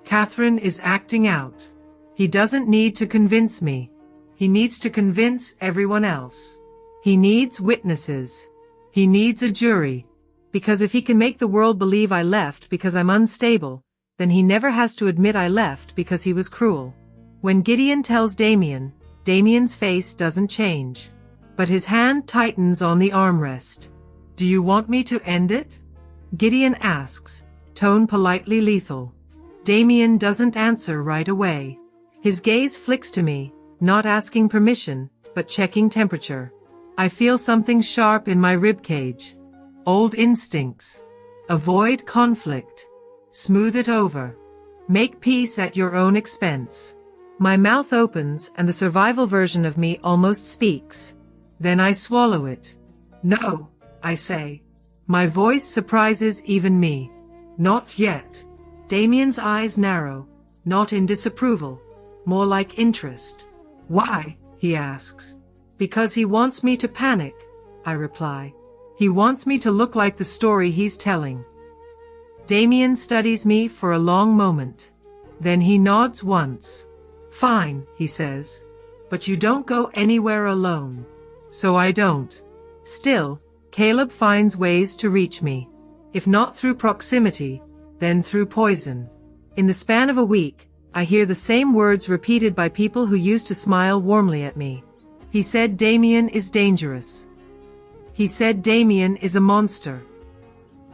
Catherine is acting out. He doesn't need to convince me. He needs to convince everyone else. He needs witnesses. He needs a jury. Because if he can make the world believe I left because I'm unstable, then he never has to admit I left because he was cruel. When Gideon tells Damien, Damien's face doesn't change. But his hand tightens on the armrest. Do you want me to end it? Gideon asks, tone politely lethal. Damien doesn't answer right away. His gaze flicks to me, not asking permission, but checking temperature. I feel something sharp in my ribcage. Old instincts. Avoid conflict. Smooth it over. Make peace at your own expense. My mouth opens and the survival version of me almost speaks. Then I swallow it. No, I say. My voice surprises even me. Not yet. Damien's eyes narrow, not in disapproval, more like interest. Why? He asks. Because he wants me to panic, I reply. He wants me to look like the story he's telling. Damien studies me for a long moment. Then he nods once. Fine, he says. But you don't go anywhere alone. So I don't. Still, Caleb finds ways to reach me. If not through proximity, then through poison. In the span of a week, I hear the same words repeated by people who used to smile warmly at me. He said Damien is dangerous. He said Damien is a monster.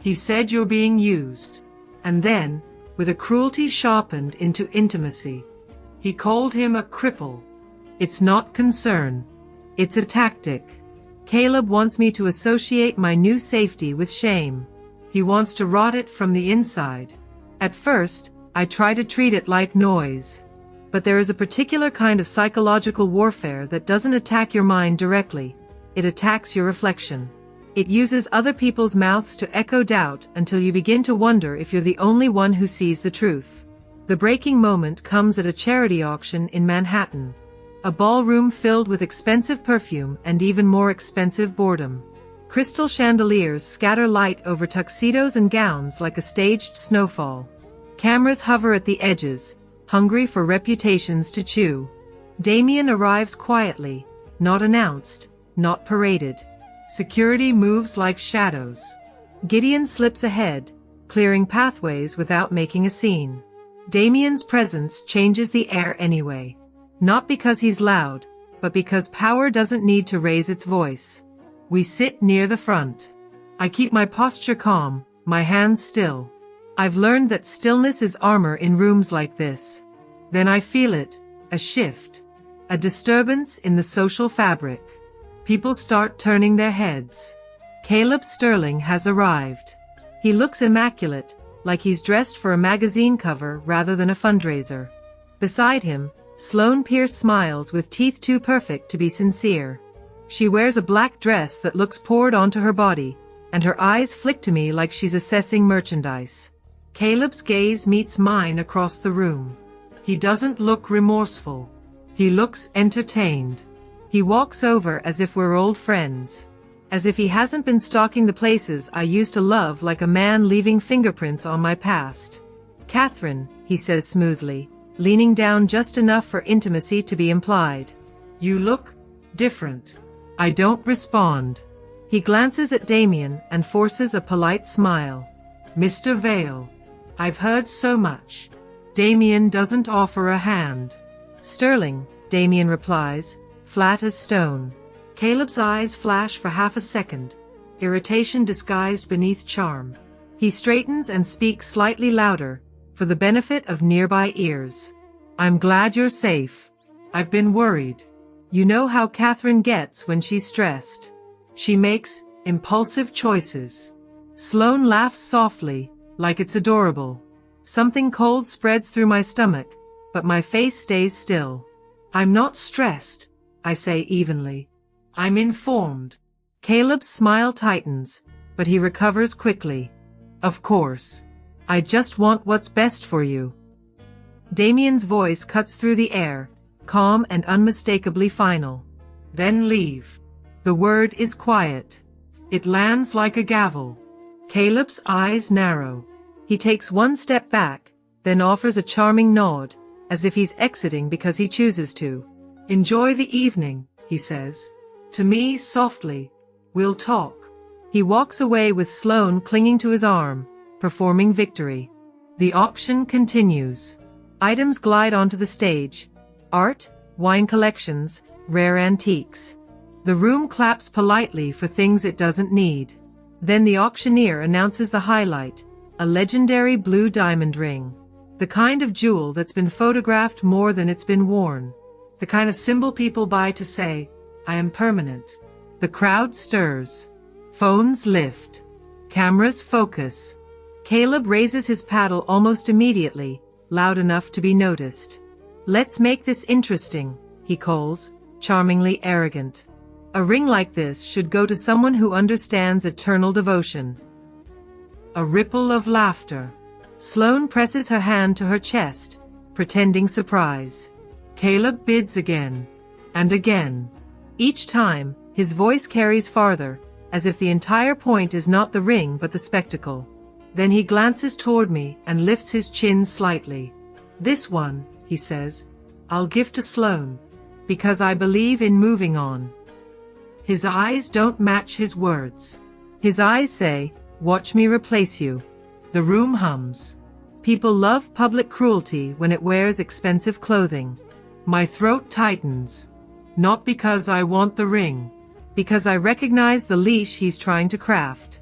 He said you're being used. And then, with a cruelty sharpened into intimacy, he called him a cripple. It's not concern. It's a tactic. Caleb wants me to associate my new safety with shame. He wants to rot it from the inside. At first, I try to treat it like noise. But there is a particular kind of psychological warfare that doesn't attack your mind directly. It attacks your reflection. It uses other people's mouths to echo doubt until you begin to wonder if you're the only one who sees the truth. The breaking moment comes at a charity auction in Manhattan. A ballroom filled with expensive perfume and even more expensive boredom. Crystal chandeliers scatter light over tuxedos and gowns like a staged snowfall. Cameras hover at the edges, hungry for reputations to chew. Damien arrives quietly, not announced, not paraded. Security moves like shadows. Gideon slips ahead, clearing pathways without making a scene. Damien's presence changes the air anyway. Not because he's loud, but because power doesn't need to raise its voice. We sit near the front. I keep my posture calm, my hands still. I've learned that stillness is armor in rooms like this. Then I feel it, a shift, a disturbance in the social fabric. People start turning their heads. Caleb Sterling has arrived. He looks immaculate, like he's dressed for a magazine cover rather than a fundraiser. Beside him, Sloane Pierce smiles with teeth too perfect to be sincere. She wears a black dress that looks poured onto her body, and her eyes flick to me like she's assessing merchandise. Caleb's gaze meets mine across the room. He doesn't look remorseful. He looks entertained. He walks over as if we're old friends. As if he hasn't been stalking the places I used to love like a man leaving fingerprints on my past. "Catherine," he says smoothly, leaning down just enough for intimacy to be implied. "You look different." I don't respond. He glances at Damien and forces a polite smile. "Mr. Vale, I've heard so much. Damien doesn't offer a hand." "Sterling," Damien replies, flat as stone. Caleb's eyes flash for half a second, irritation disguised beneath charm. He straightens and speaks slightly louder, for the benefit of nearby ears. "I'm glad you're safe. I've been worried." You know how Catherine gets when she's stressed. She makes impulsive choices. Sloane laughs softly, like it's adorable. Something cold spreads through my stomach, but my face stays still. "I'm not stressed," I say evenly. "I'm informed." Caleb's smile tightens, but he recovers quickly. "Of course. I just want what's best for you. Damien's voice cuts through the air, calm and unmistakably final. Then leave. The word is quiet. It lands like a gavel. Caleb's eyes narrow. He takes one step back, then offers a charming nod, as if he's exiting because he chooses to. Enjoy the evening, he says. To me softly. We'll talk. He walks away with Sloane clinging to his arm, performing victory. The auction continues. Items glide onto the stage. Art, wine collections, rare antiques. The room claps politely for things it doesn't need. Then the auctioneer announces the highlight, a legendary blue diamond ring. The kind of jewel that's been photographed more than it's been worn. The kind of symbol people buy to say, I am permanent. The crowd stirs. Phones lift. Cameras focus. Caleb raises his paddle almost immediately, loud enough to be noticed. Let's make this interesting, he calls, charmingly arrogant. A ring like this should go to someone who understands eternal devotion. A ripple of laughter. Sloane presses her hand to her chest, pretending surprise. Caleb bids again. And again. Each time, his voice carries farther, as if the entire point is not the ring but the spectacle. Then he glances toward me and lifts his chin slightly. This one, he says, I'll give to Sloane. Because I believe in moving on. His eyes don't match his words. His eyes say, watch me replace you. The room hums. People love public cruelty when it wears expensive clothing. My throat tightens. Not because I want the ring. Because I recognize the leash he's trying to craft.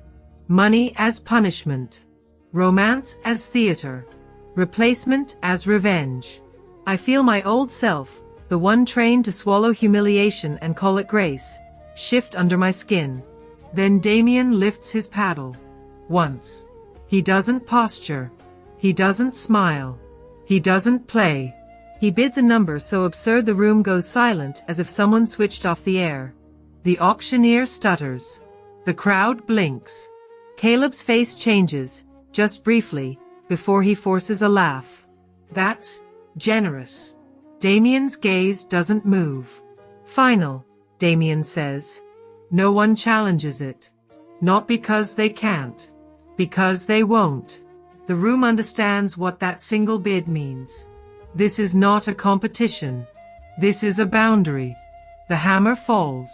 Money as punishment. Romance as theater. Replacement as revenge. I feel my old self, the one trained to swallow humiliation and call it grace, shift under my skin. Then Damien lifts his paddle. Once. He doesn't posture. He doesn't smile. He doesn't play. He bids a number so absurd the room goes silent as if someone switched off the air. The auctioneer stutters. The crowd blinks. Caleb's face changes, just briefly, before he forces a laugh. That's generous. Damien's gaze doesn't move. Final, Damien says. No one challenges it. Not because they can't. Because they won't. The room understands what that single bid means. This is not a competition. This is a boundary. The hammer falls.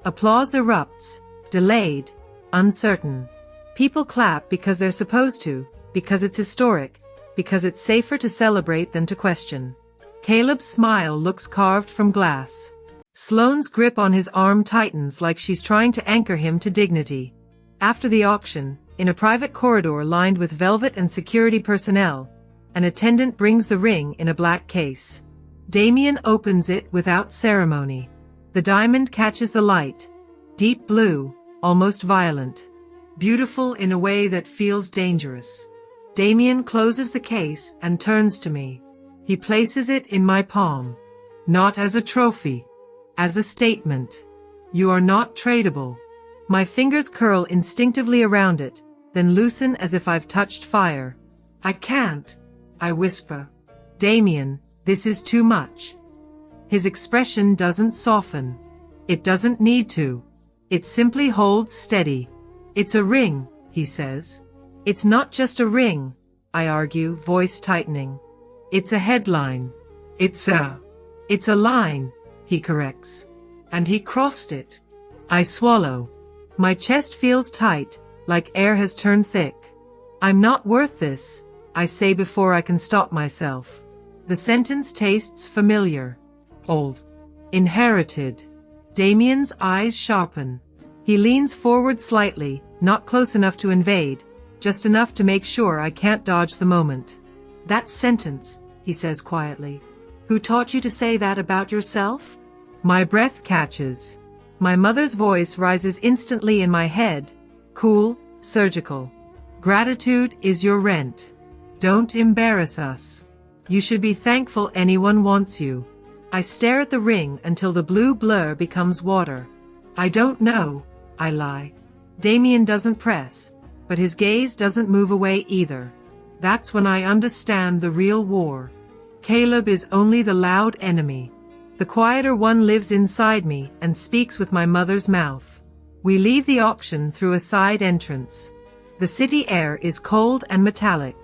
Applause erupts, delayed, uncertain. People clap because they're supposed to, because it's historic, because it's safer to celebrate than to question. Caleb's smile looks carved from glass. Sloane's grip on his arm tightens like she's trying to anchor him to dignity. After the auction, in a private corridor lined with velvet and security personnel, an attendant brings the ring in a black case. Damien opens it without ceremony. The diamond catches the light. Deep blue, almost violent. Beautiful in a way that feels dangerous. Damien closes the case and turns to me. He places it in my palm. Not as a trophy. As a statement. You are not tradable. My fingers curl instinctively around it, then loosen as if I've touched fire. I can't, I whisper. Damien, this is too much. His expression doesn't soften. It doesn't need to. It simply holds steady. It's a ring, he says. It's not just a ring, I argue, voice tightening. It's a headline. It's a line, he corrects. And he crossed it. I swallow. My chest feels tight, like air has turned thick. I'm not worth this, I say before I can stop myself. The sentence tastes familiar. Old. Inherited. Damien's eyes sharpen. He leans forward slightly, not close enough to invade, just enough to make sure I can't dodge the moment. That sentence, he says quietly. Who taught you to say that about yourself? My breath catches. My mother's voice rises instantly in my head, cool, surgical. Gratitude is your rent. Don't embarrass us. You should be thankful anyone wants you. I stare at the ring until the blue blur becomes water. I don't know, I lie. Damien doesn't press, but his gaze doesn't move away either. That's when I understand the real war. Caleb is only the loud enemy. The quieter one lives inside me and speaks with my mother's mouth. We leave the auction through a side entrance. The city air is cold and metallic.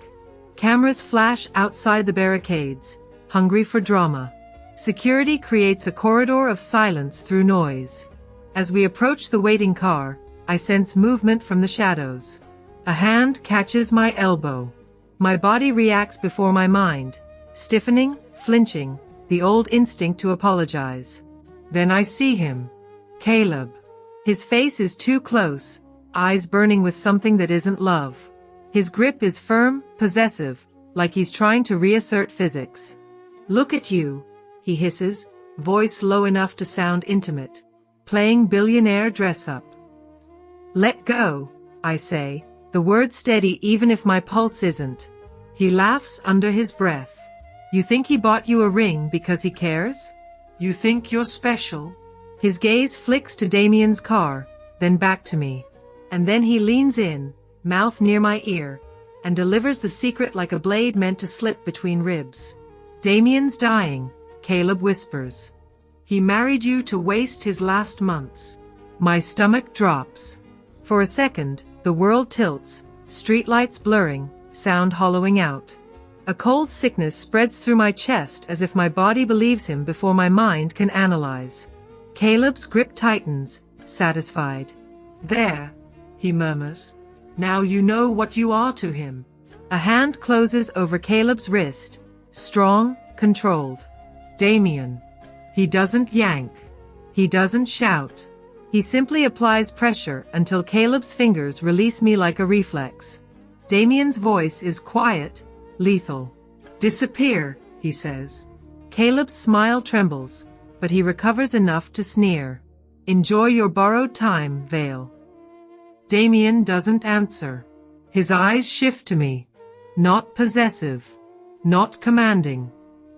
Cameras flash outside the barricades, hungry for drama. Security creates a corridor of silence through noise. As we approach the waiting car, I sense movement from the shadows. A hand catches my elbow. My body reacts before my mind, stiffening, flinching, the old instinct to apologize. Then I see him. Caleb. His face is too close, eyes burning with something that isn't love. His grip is firm, possessive, like he's trying to reassert physics. Look at you, he hisses, voice low enough to sound intimate. Playing billionaire dress-up. Let go, I say, the word steady even if my pulse isn't. He laughs under his breath. You think he bought you a ring because he cares? You think you're special? His gaze flicks to Damien's car, then back to me. And then he leans in, mouth near my ear, and delivers the secret like a blade meant to slip between ribs. Damien's dying, Caleb whispers. He married you to waste his last months. My stomach drops. For a second, the world tilts, streetlights blurring, sound hollowing out. A cold sickness spreads through my chest as if my body believes him before my mind can analyze. Caleb's grip tightens, satisfied. There, he murmurs. Now you know what you are to him. A hand closes over Caleb's wrist, strong, controlled. Damien. He doesn't yank. He doesn't shout. He simply applies pressure until Caleb's fingers release me like a reflex. Damien's voice is quiet, lethal. Disappear, he says. Caleb's smile trembles, but he recovers enough to sneer. Enjoy your borrowed time, Vale. Damien doesn't answer. His eyes shift to me. Not possessive. Not commanding.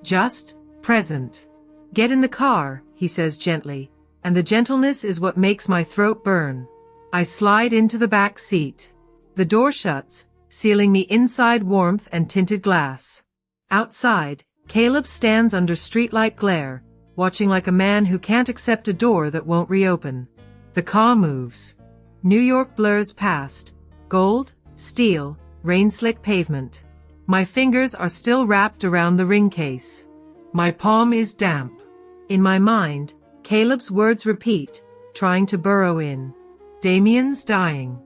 Just present. Get in the car, he says gently, and the gentleness is what makes my throat burn. I slide into the back seat. The door shuts, sealing me inside warmth and tinted glass. Outside, Caleb stands under streetlight glare, watching like a man who can't accept a door that won't reopen. The car moves. New York blurs past. Gold, steel, rain-slick pavement. My fingers are still wrapped around the ring case. My palm is damp. In my mind, Caleb's words repeat, trying to burrow in. Damien's dying.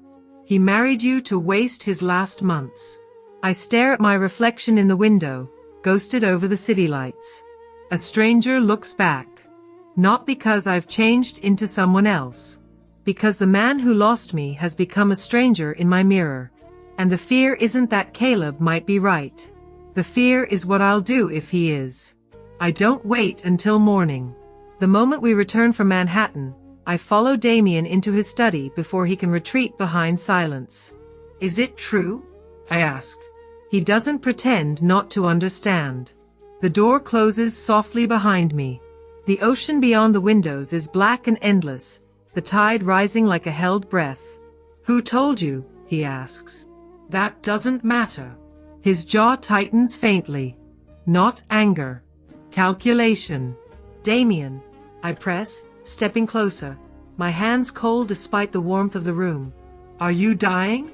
He married you to waste his last months. I stare at my reflection in the window, ghosted over the city lights. A stranger looks back. Not because I've changed into someone else. Because the man who lost me has become a stranger in my mirror. And the fear isn't that Caleb might be right. The fear is what I'll do if he is. I don't wait until morning. The moment we return from Manhattan, I follow Damien into his study before he can retreat behind silence. Is it true? I ask. He doesn't pretend not to understand. The door closes softly behind me. The ocean beyond the windows is black and endless, the tide rising like a held breath. Who told you? He asks. That doesn't matter. His jaw tightens faintly. Not anger. Calculation. Damien. I press, stepping closer, my hands cold despite the warmth of the room. Are you dying?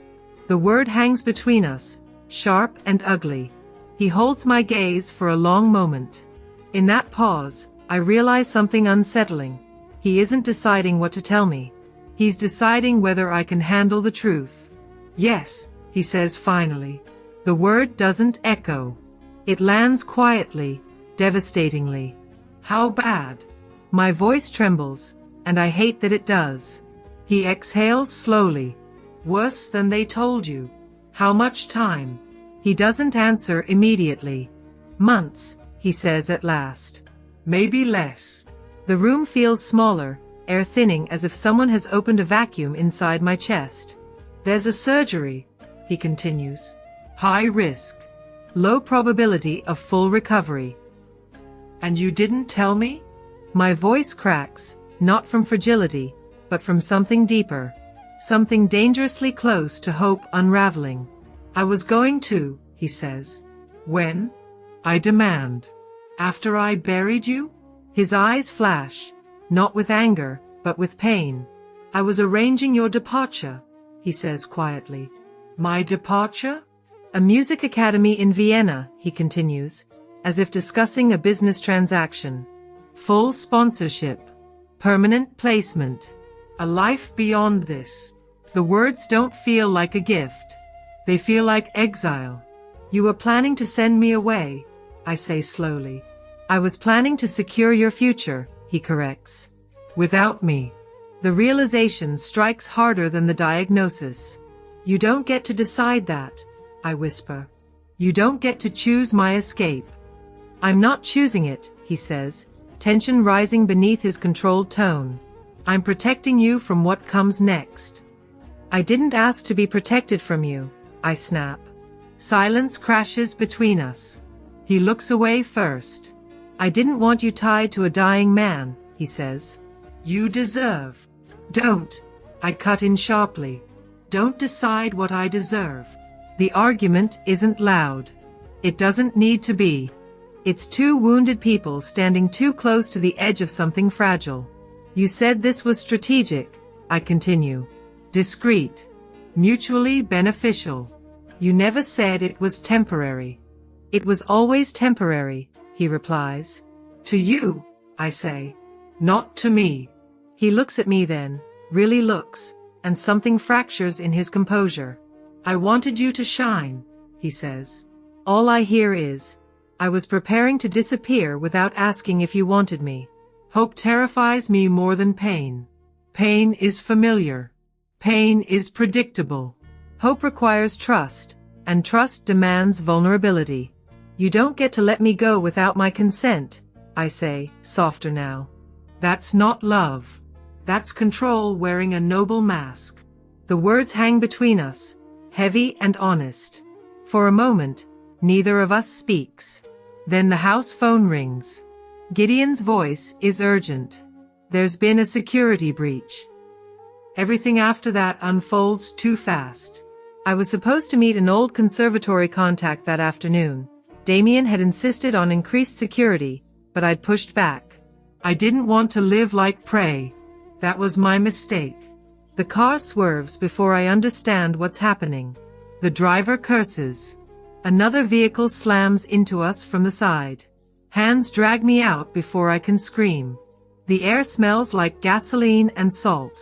The word hangs between us, sharp and ugly. He holds my gaze for a long moment. In that pause, I realize something unsettling. He isn't deciding what to tell me. He's deciding whether I can handle the truth. Yes, he says finally. The word doesn't echo. It lands quietly, devastatingly. How bad? My voice trembles, and I hate that it does. He exhales slowly. Worse than they told you. How much time? He doesn't answer immediately. Months, he says at last. Maybe less. The room feels smaller, air thinning as if someone has opened a vacuum inside my chest. There's a surgery, he continues. High risk. Low probability of full recovery. And you didn't tell me? My voice cracks, not from fragility, but from something deeper. Something dangerously close to hope unraveling. I was going to, he he says. When? I demand. After I buried you? His eyes flash, not with anger, but with pain. I was arranging your departure, he says quietly. My departure? A music academy in Vienna, he continues, as if discussing a business transaction. Full sponsorship. Permanent placement. A life beyond this. The words don't feel like a gift. They feel like exile. You were planning to send me away, I say slowly. I was planning to secure your future, he corrects. Without me. The realization strikes harder than the diagnosis. You don't get to decide that, I whisper. You don't get to choose my escape. I'm not choosing it, he says, tension rising beneath his controlled tone. I'm protecting you from what comes next. I didn't ask to be protected from you, I snap. Silence crashes between us. He looks away first. I didn't want you tied to a dying man, he says. You deserve. Don't, I cut in sharply. Don't decide what I deserve. The argument isn't loud. It doesn't need to be. It's two wounded people standing too close to the edge of something fragile. You said this was strategic, I continue. Discreet. Mutually beneficial. You never said it was temporary. It was always temporary, he replies. To you, I say. Not to me. He looks at me then, really looks, and something fractures in his composure. I wanted you to shine, he says. All I hear is, I was preparing to disappear without asking if you wanted me. Hope terrifies me more than pain. Pain is familiar. Pain is predictable. Hope requires trust, and trust demands vulnerability. You don't get to let me go without my consent, I say, softer now. That's not love. That's control wearing a noble mask. The words hang between us, heavy and honest. For a moment, neither of us speaks. Then the house phone rings. Gideon's voice is urgent. There's been a security breach. Everything after that unfolds too fast. I was supposed to meet an old conservatory contact that afternoon. Damien had insisted on increased security, but I'd pushed back. I didn't want to live like prey. That was my mistake. The car swerves before I understand what's happening. The driver curses. Another vehicle slams into us from the side. Hands drag me out before I can scream. The air smells like gasoline and salt.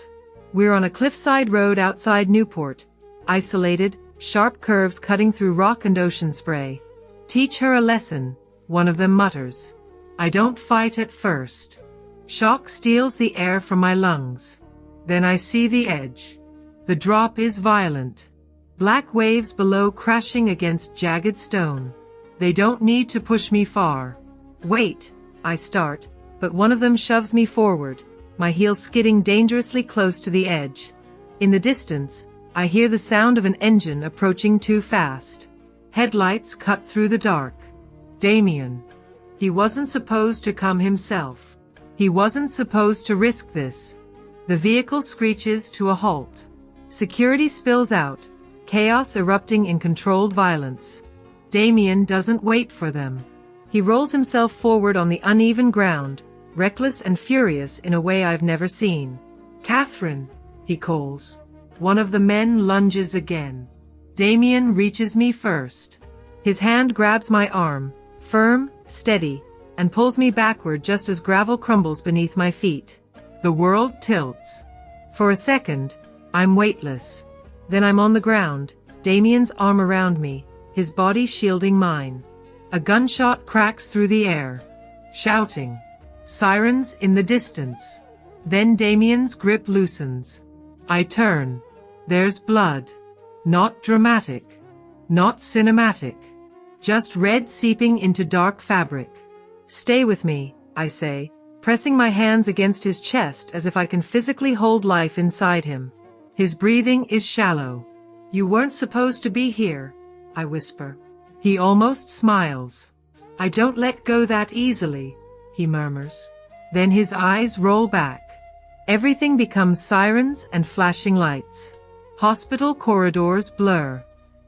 We're on a cliffside road outside Newport. Isolated, sharp curves cutting through rock and ocean spray. Teach her a lesson, one of them mutters. I don't fight at first. Shock steals the air from my lungs. Then I see the edge. The drop is violent. Black waves below crashing against jagged stone. They don't need to push me far. Wait, I start, but one of them shoves me forward, my heels skidding dangerously close to the edge. In the distance, I hear the sound of an engine approaching too fast. Headlights cut through the dark. Damien. He wasn't supposed to come himself. He wasn't supposed to risk this. The vehicle screeches to a halt. Security spills out, chaos erupting in controlled violence. Damien doesn't wait for them. He rolls himself forward on the uneven ground, reckless and furious in a way I've never seen. Catherine, he calls. One of the men lunges again. Damien reaches me first. His hand grabs my arm, firm, steady, and pulls me backward just as gravel crumbles beneath my feet. The world tilts. For a second, I'm weightless. Then I'm on the ground, Damien's arm around me, his body shielding mine. A gunshot cracks through the air. Shouting. Sirens in the distance. Then Damien's grip loosens. I turn. There's blood. Not dramatic. Not cinematic. Just red seeping into dark fabric. Stay with me, I say, pressing my hands against his chest as if I can physically hold life inside him. His breathing is shallow. You weren't supposed to be here, I whisper. He almost smiles. I don't let go that easily, he murmurs. Then his eyes roll back. Everything becomes sirens and flashing lights. Hospital corridors blur.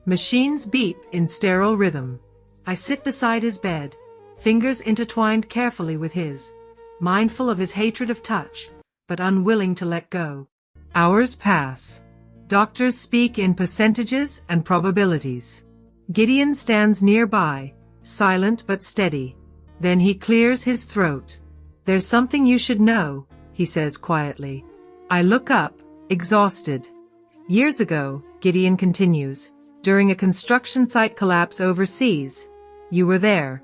Machines beep in sterile rhythm. I sit beside his bed, fingers intertwined carefully with his, mindful of his hatred of touch, but unwilling to let go. Hours pass. Doctors speak in percentages and probabilities. Gideon stands nearby, silent but steady. Then he clears his throat. "There's something you should know," he says quietly. I look up, exhausted. "Years ago," Gideon continues, "during a construction site collapse overseas, you were there."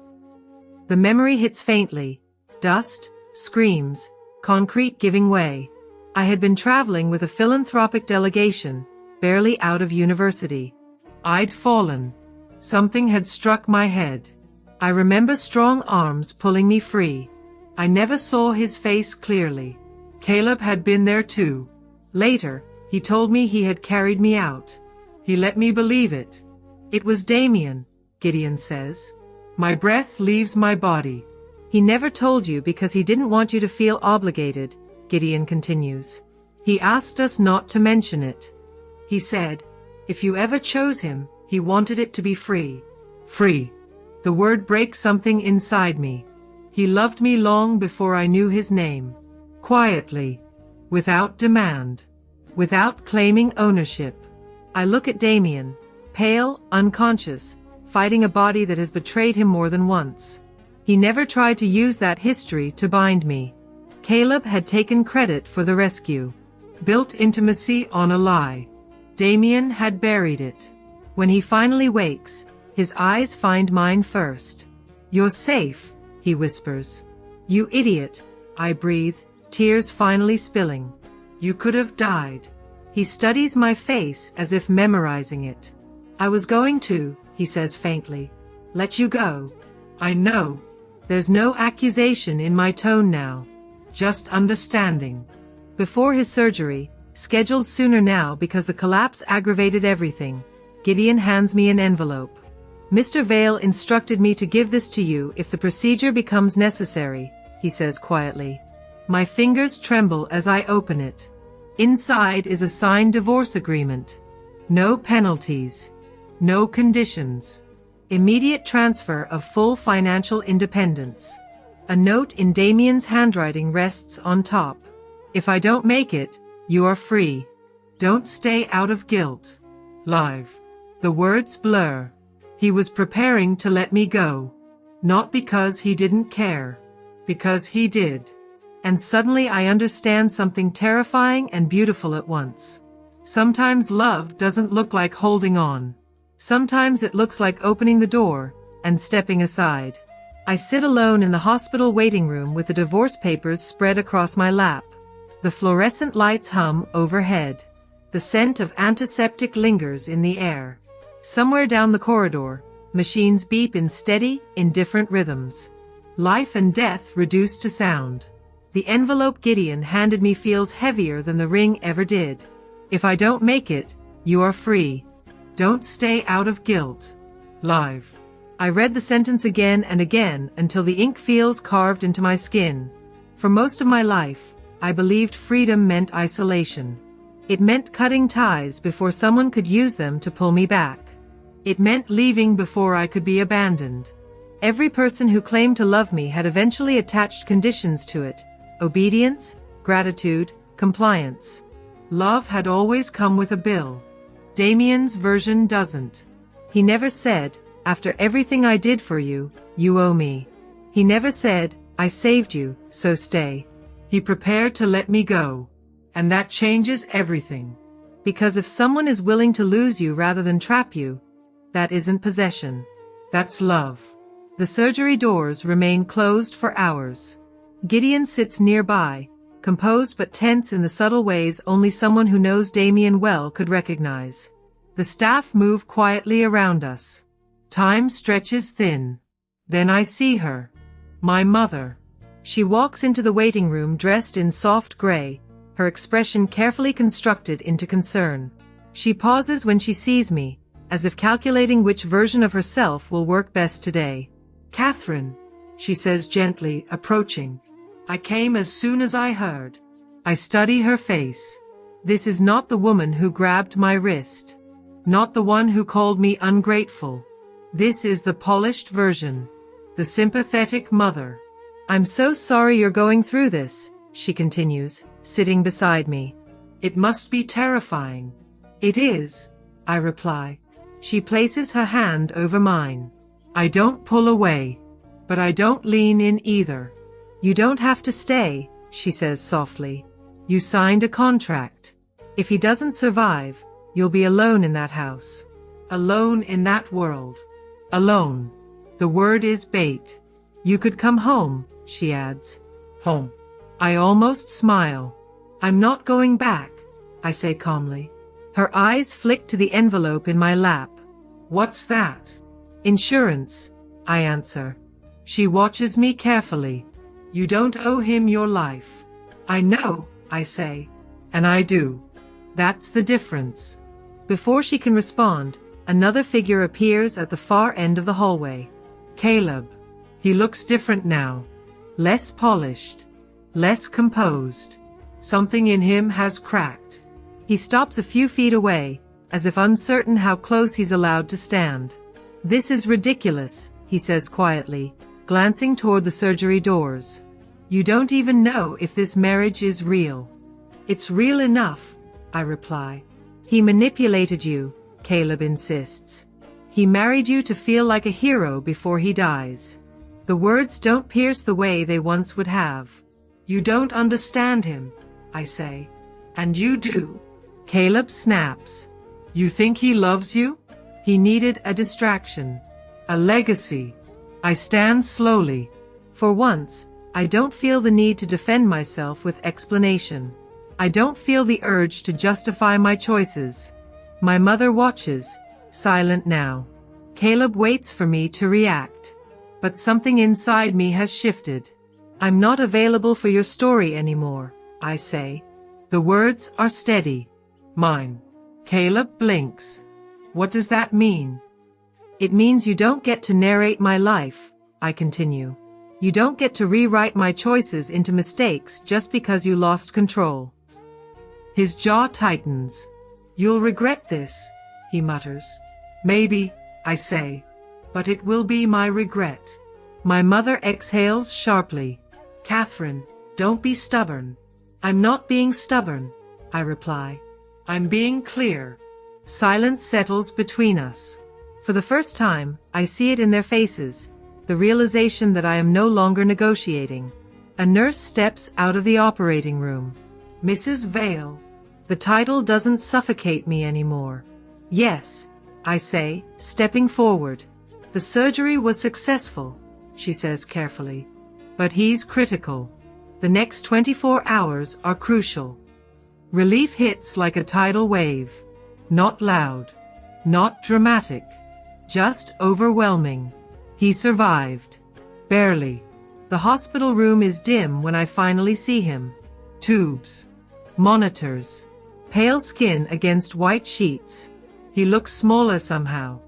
The memory hits faintly. Dust, screams, concrete giving way. I had been traveling with a philanthropic delegation, barely out of university. I'd fallen. Something had struck my head. I remember strong arms pulling me free. I never saw his face clearly. Caleb had been there too. Later, he told me he had carried me out. He let me believe it. "It was Damien," Gideon says. "My breath leaves my body." "He never told you because he didn't want you to feel obligated," Gideon continues. "He asked us not to mention it. He said, if you ever chose him, he wanted it to be free." Free. The word breaks something inside me. He loved me long before I knew his name. Quietly. Without demand. Without claiming ownership. I look at Damien, pale, unconscious, fighting a body that has betrayed him more than once. He never tried to use that history to bind me. Caleb had taken credit for the rescue. Built intimacy on a lie. Damien had buried it. When he finally wakes, his eyes find mine first. "You're safe," he whispers. "You idiot," I breathe, tears finally spilling. "You could have died." He studies my face as if memorizing it. "I was going to," he says faintly, "let you go." I know. There's no accusation in my tone now. Just understanding. Before his surgery, scheduled sooner now because the collapse aggravated everything, Gideon hands me an envelope. "Mr. Vale instructed me to give this to you if the procedure becomes necessary," he says quietly. My fingers tremble as I open it. Inside is a signed divorce agreement. No penalties. No conditions. Immediate transfer of full financial independence. A note in Damien's handwriting rests on top. "If I don't make it, you are free. Don't stay out of guilt." Live. The words blur. He was preparing to let me go. Not because he didn't care. Because he did. And suddenly I understand something terrifying and beautiful at once. Sometimes love doesn't look like holding on. Sometimes it looks like opening the door and stepping aside. I sit alone in the hospital waiting room with the divorce papers spread across my lap. The fluorescent lights hum overhead. The scent of antiseptic lingers in the air. Somewhere down the corridor, machines beep in steady, indifferent rhythms. Life and death reduced to sound. The envelope Gideon handed me feels heavier than the ring ever did. "If I don't make it, you are free. Don't stay out of guilt." Live. I read the sentence again and again until the ink feels carved into my skin. For most of my life, I believed freedom meant isolation. It meant cutting ties before someone could use them to pull me back. It meant leaving before I could be abandoned. Every person who claimed to love me had eventually attached conditions to it. Obedience, gratitude, compliance. Love had always come with a bill. Damien's version doesn't. He never said, "After everything I did for you, you owe me." He never said, "I saved you, so stay." He prepared to let me go. And that changes everything. Because if someone is willing to lose you rather than trap you, that isn't possession. That's love. The surgery doors remain closed for hours. Gideon sits nearby, composed but tense in the subtle ways only someone who knows Damien well could recognize. The staff move quietly around us. Time stretches thin. Then I see her. My mother. She walks into the waiting room dressed in soft gray, her expression carefully constructed into concern. She pauses when she sees me, as if calculating which version of herself will work best today. "Catherine," she says gently, approaching. "I came as soon as I heard." I study her face. This is not the woman who grabbed my wrist. Not the one who called me ungrateful. This is the polished version. The sympathetic mother. I'm so sorry you're going through this, she continues, sitting beside me. It must be terrifying. It is, I reply. She places her hand over mine. I don't pull away, but I don't lean in either. You don't have to stay, she says softly. You signed a contract. If he doesn't survive, you'll be alone in that house. Alone in that world. Alone. The word is bait. You could come home, she adds. Home. I almost smile. I'm not going back, I say calmly. Her eyes flick to the envelope in my lap. What's that? Insurance, I answer. She watches me carefully. You don't owe him your life. I know, I say. And I do. That's the difference. Before she can respond, another figure appears at the far end of the hallway. Caleb. He looks different now. Less polished. Less composed. Something in him has cracked. He stops a few feet away, as if uncertain how close he's allowed to stand. This is ridiculous, he says quietly, glancing toward the surgery doors. You don't even know if this marriage is real. It's real enough, I reply. He manipulated you, Caleb insists. He married you to feel like a hero before he dies. The words don't pierce the way they once would have. You don't understand him, I say. And you do. Caleb snaps. You think he loves you? He needed a distraction. A legacy. I stand slowly. For once, I don't feel the need to defend myself with explanation. I don't feel the urge to justify my choices. My mother watches, silent now. Caleb waits for me to react. But something inside me has shifted. I'm not available for your story anymore, I say. The words are steady. Mine. Caleb blinks. What does that mean? It means you don't get to narrate my life, I continue. You don't get to rewrite my choices into mistakes just because you lost control. His jaw tightens. You'll regret this, he mutters. Maybe, I say. But it will be my regret. My mother exhales sharply. Catherine, don't be stubborn. I'm not being stubborn, I reply. I'm being clear. Silence settles between us. For the first time, I see it in their faces, the realization that I am no longer negotiating. A nurse steps out of the operating room. Mrs. Vale. The title doesn't suffocate me anymore. Yes, I say, stepping forward. The surgery was successful, she says carefully. But he's critical. The next 24 hours are crucial. Relief hits like a tidal wave. Not loud. Not dramatic. Just overwhelming. He survived. Barely. The hospital room is dim when I finally see him. Tubes. Monitors. Pale skin against white sheets. He looks smaller somehow.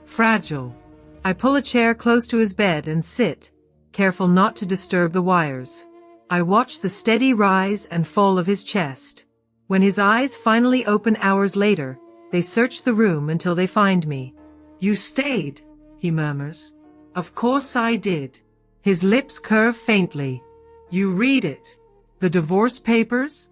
Fragile. I pull a chair close to his bed and sit, careful not to disturb the wires. I watch the steady rise and fall of his chest. When his eyes finally open hours later, they search the room until they find me. You stayed, he murmurs. Of course I did. His lips curve faintly. You read it. The divorce papers?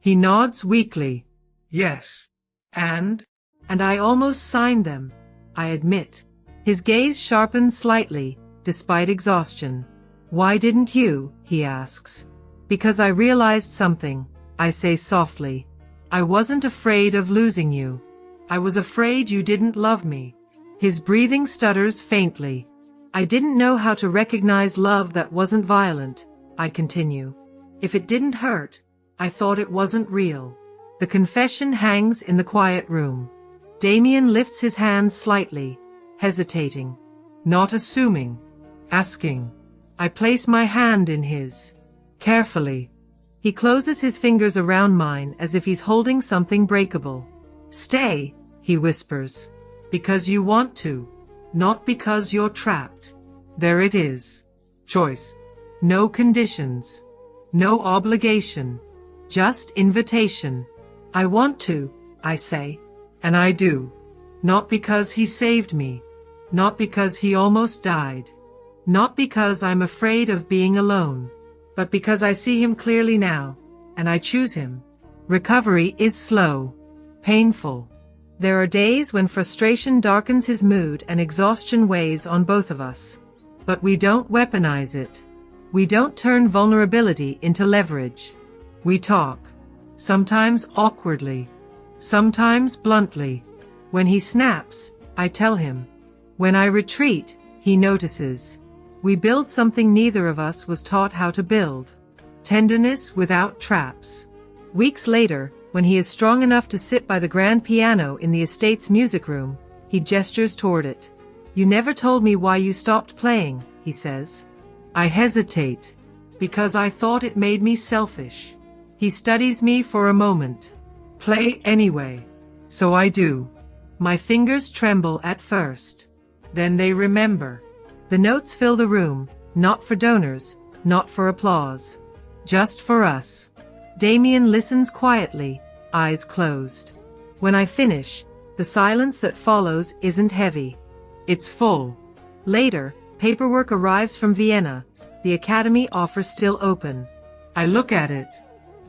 He nods weakly. Yes. And I almost signed them, I admit. His gaze sharpens slightly, despite exhaustion. Why didn't you? He asks. Because I realized something, I say softly. I wasn't afraid of losing you. I was afraid you didn't love me. His breathing stutters faintly. I didn't know how to recognize love that wasn't violent, I continue. If it didn't hurt, I thought it wasn't real. The confession hangs in the quiet room. Damien lifts his hand slightly, hesitating. Not assuming. Asking. I place my hand in his. Carefully. He closes his fingers around mine as if he's holding something breakable. Stay, he whispers. Because you want to. Not because you're trapped. There it is. Choice. No conditions. No obligation. Just invitation. I want to, I say. And I do. Not because he saved me. Not because he almost died. Not because I'm afraid of being alone. But because I see him clearly now, and I choose him. Recovery is slow. Painful. There are days when frustration darkens his mood and exhaustion weighs on both of us. But we don't weaponize it. We don't turn vulnerability into leverage. We talk. Sometimes awkwardly. Sometimes bluntly. When he snaps, I tell him. When I retreat, he notices. We build something neither of us was taught how to build. Tenderness without traps. Weeks later, when he is strong enough to sit by the grand piano in the estate's music room, he gestures toward it. "You never told me why you stopped playing," he says. I hesitate, because I thought it made me selfish. He studies me for a moment. "Play anyway." So I do. My fingers tremble at first. Then they remember. The notes fill the room, not for donors, not for applause. Just for us. Damien listens quietly, eyes closed. When I finish, the silence that follows isn't heavy. It's full. Later, paperwork arrives from Vienna. The academy offer still open. I look at it.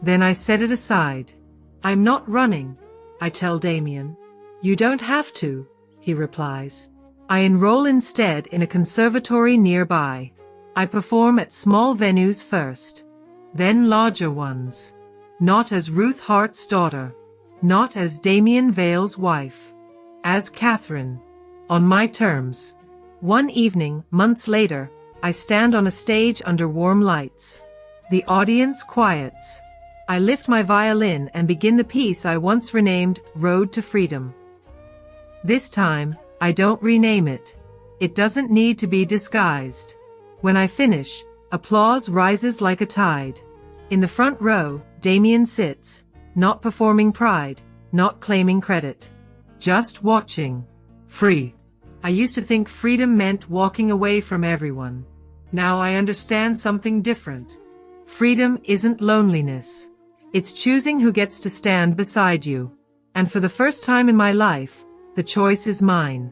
Then I set it aside. "I'm not running," I tell Damien. "You don't have to," he replies. I enroll instead in a conservatory nearby. I perform at small venues first, then larger ones. Not as Ruth Hart's daughter. Not as Damien Vale's wife. As Catherine. On my terms. One evening, months later, I stand on a stage under warm lights. The audience quiets. I lift my violin and begin the piece I once renamed Road to Freedom. This time, I don't rename it. It doesn't need to be disguised. When I finish, applause rises like a tide. In the front row, Damien sits, not performing pride, not claiming credit. Just watching. Free. I used to think freedom meant walking away from everyone. Now I understand something different. Freedom isn't loneliness. It's choosing who gets to stand beside you. And for the first time in my life, the choice is mine.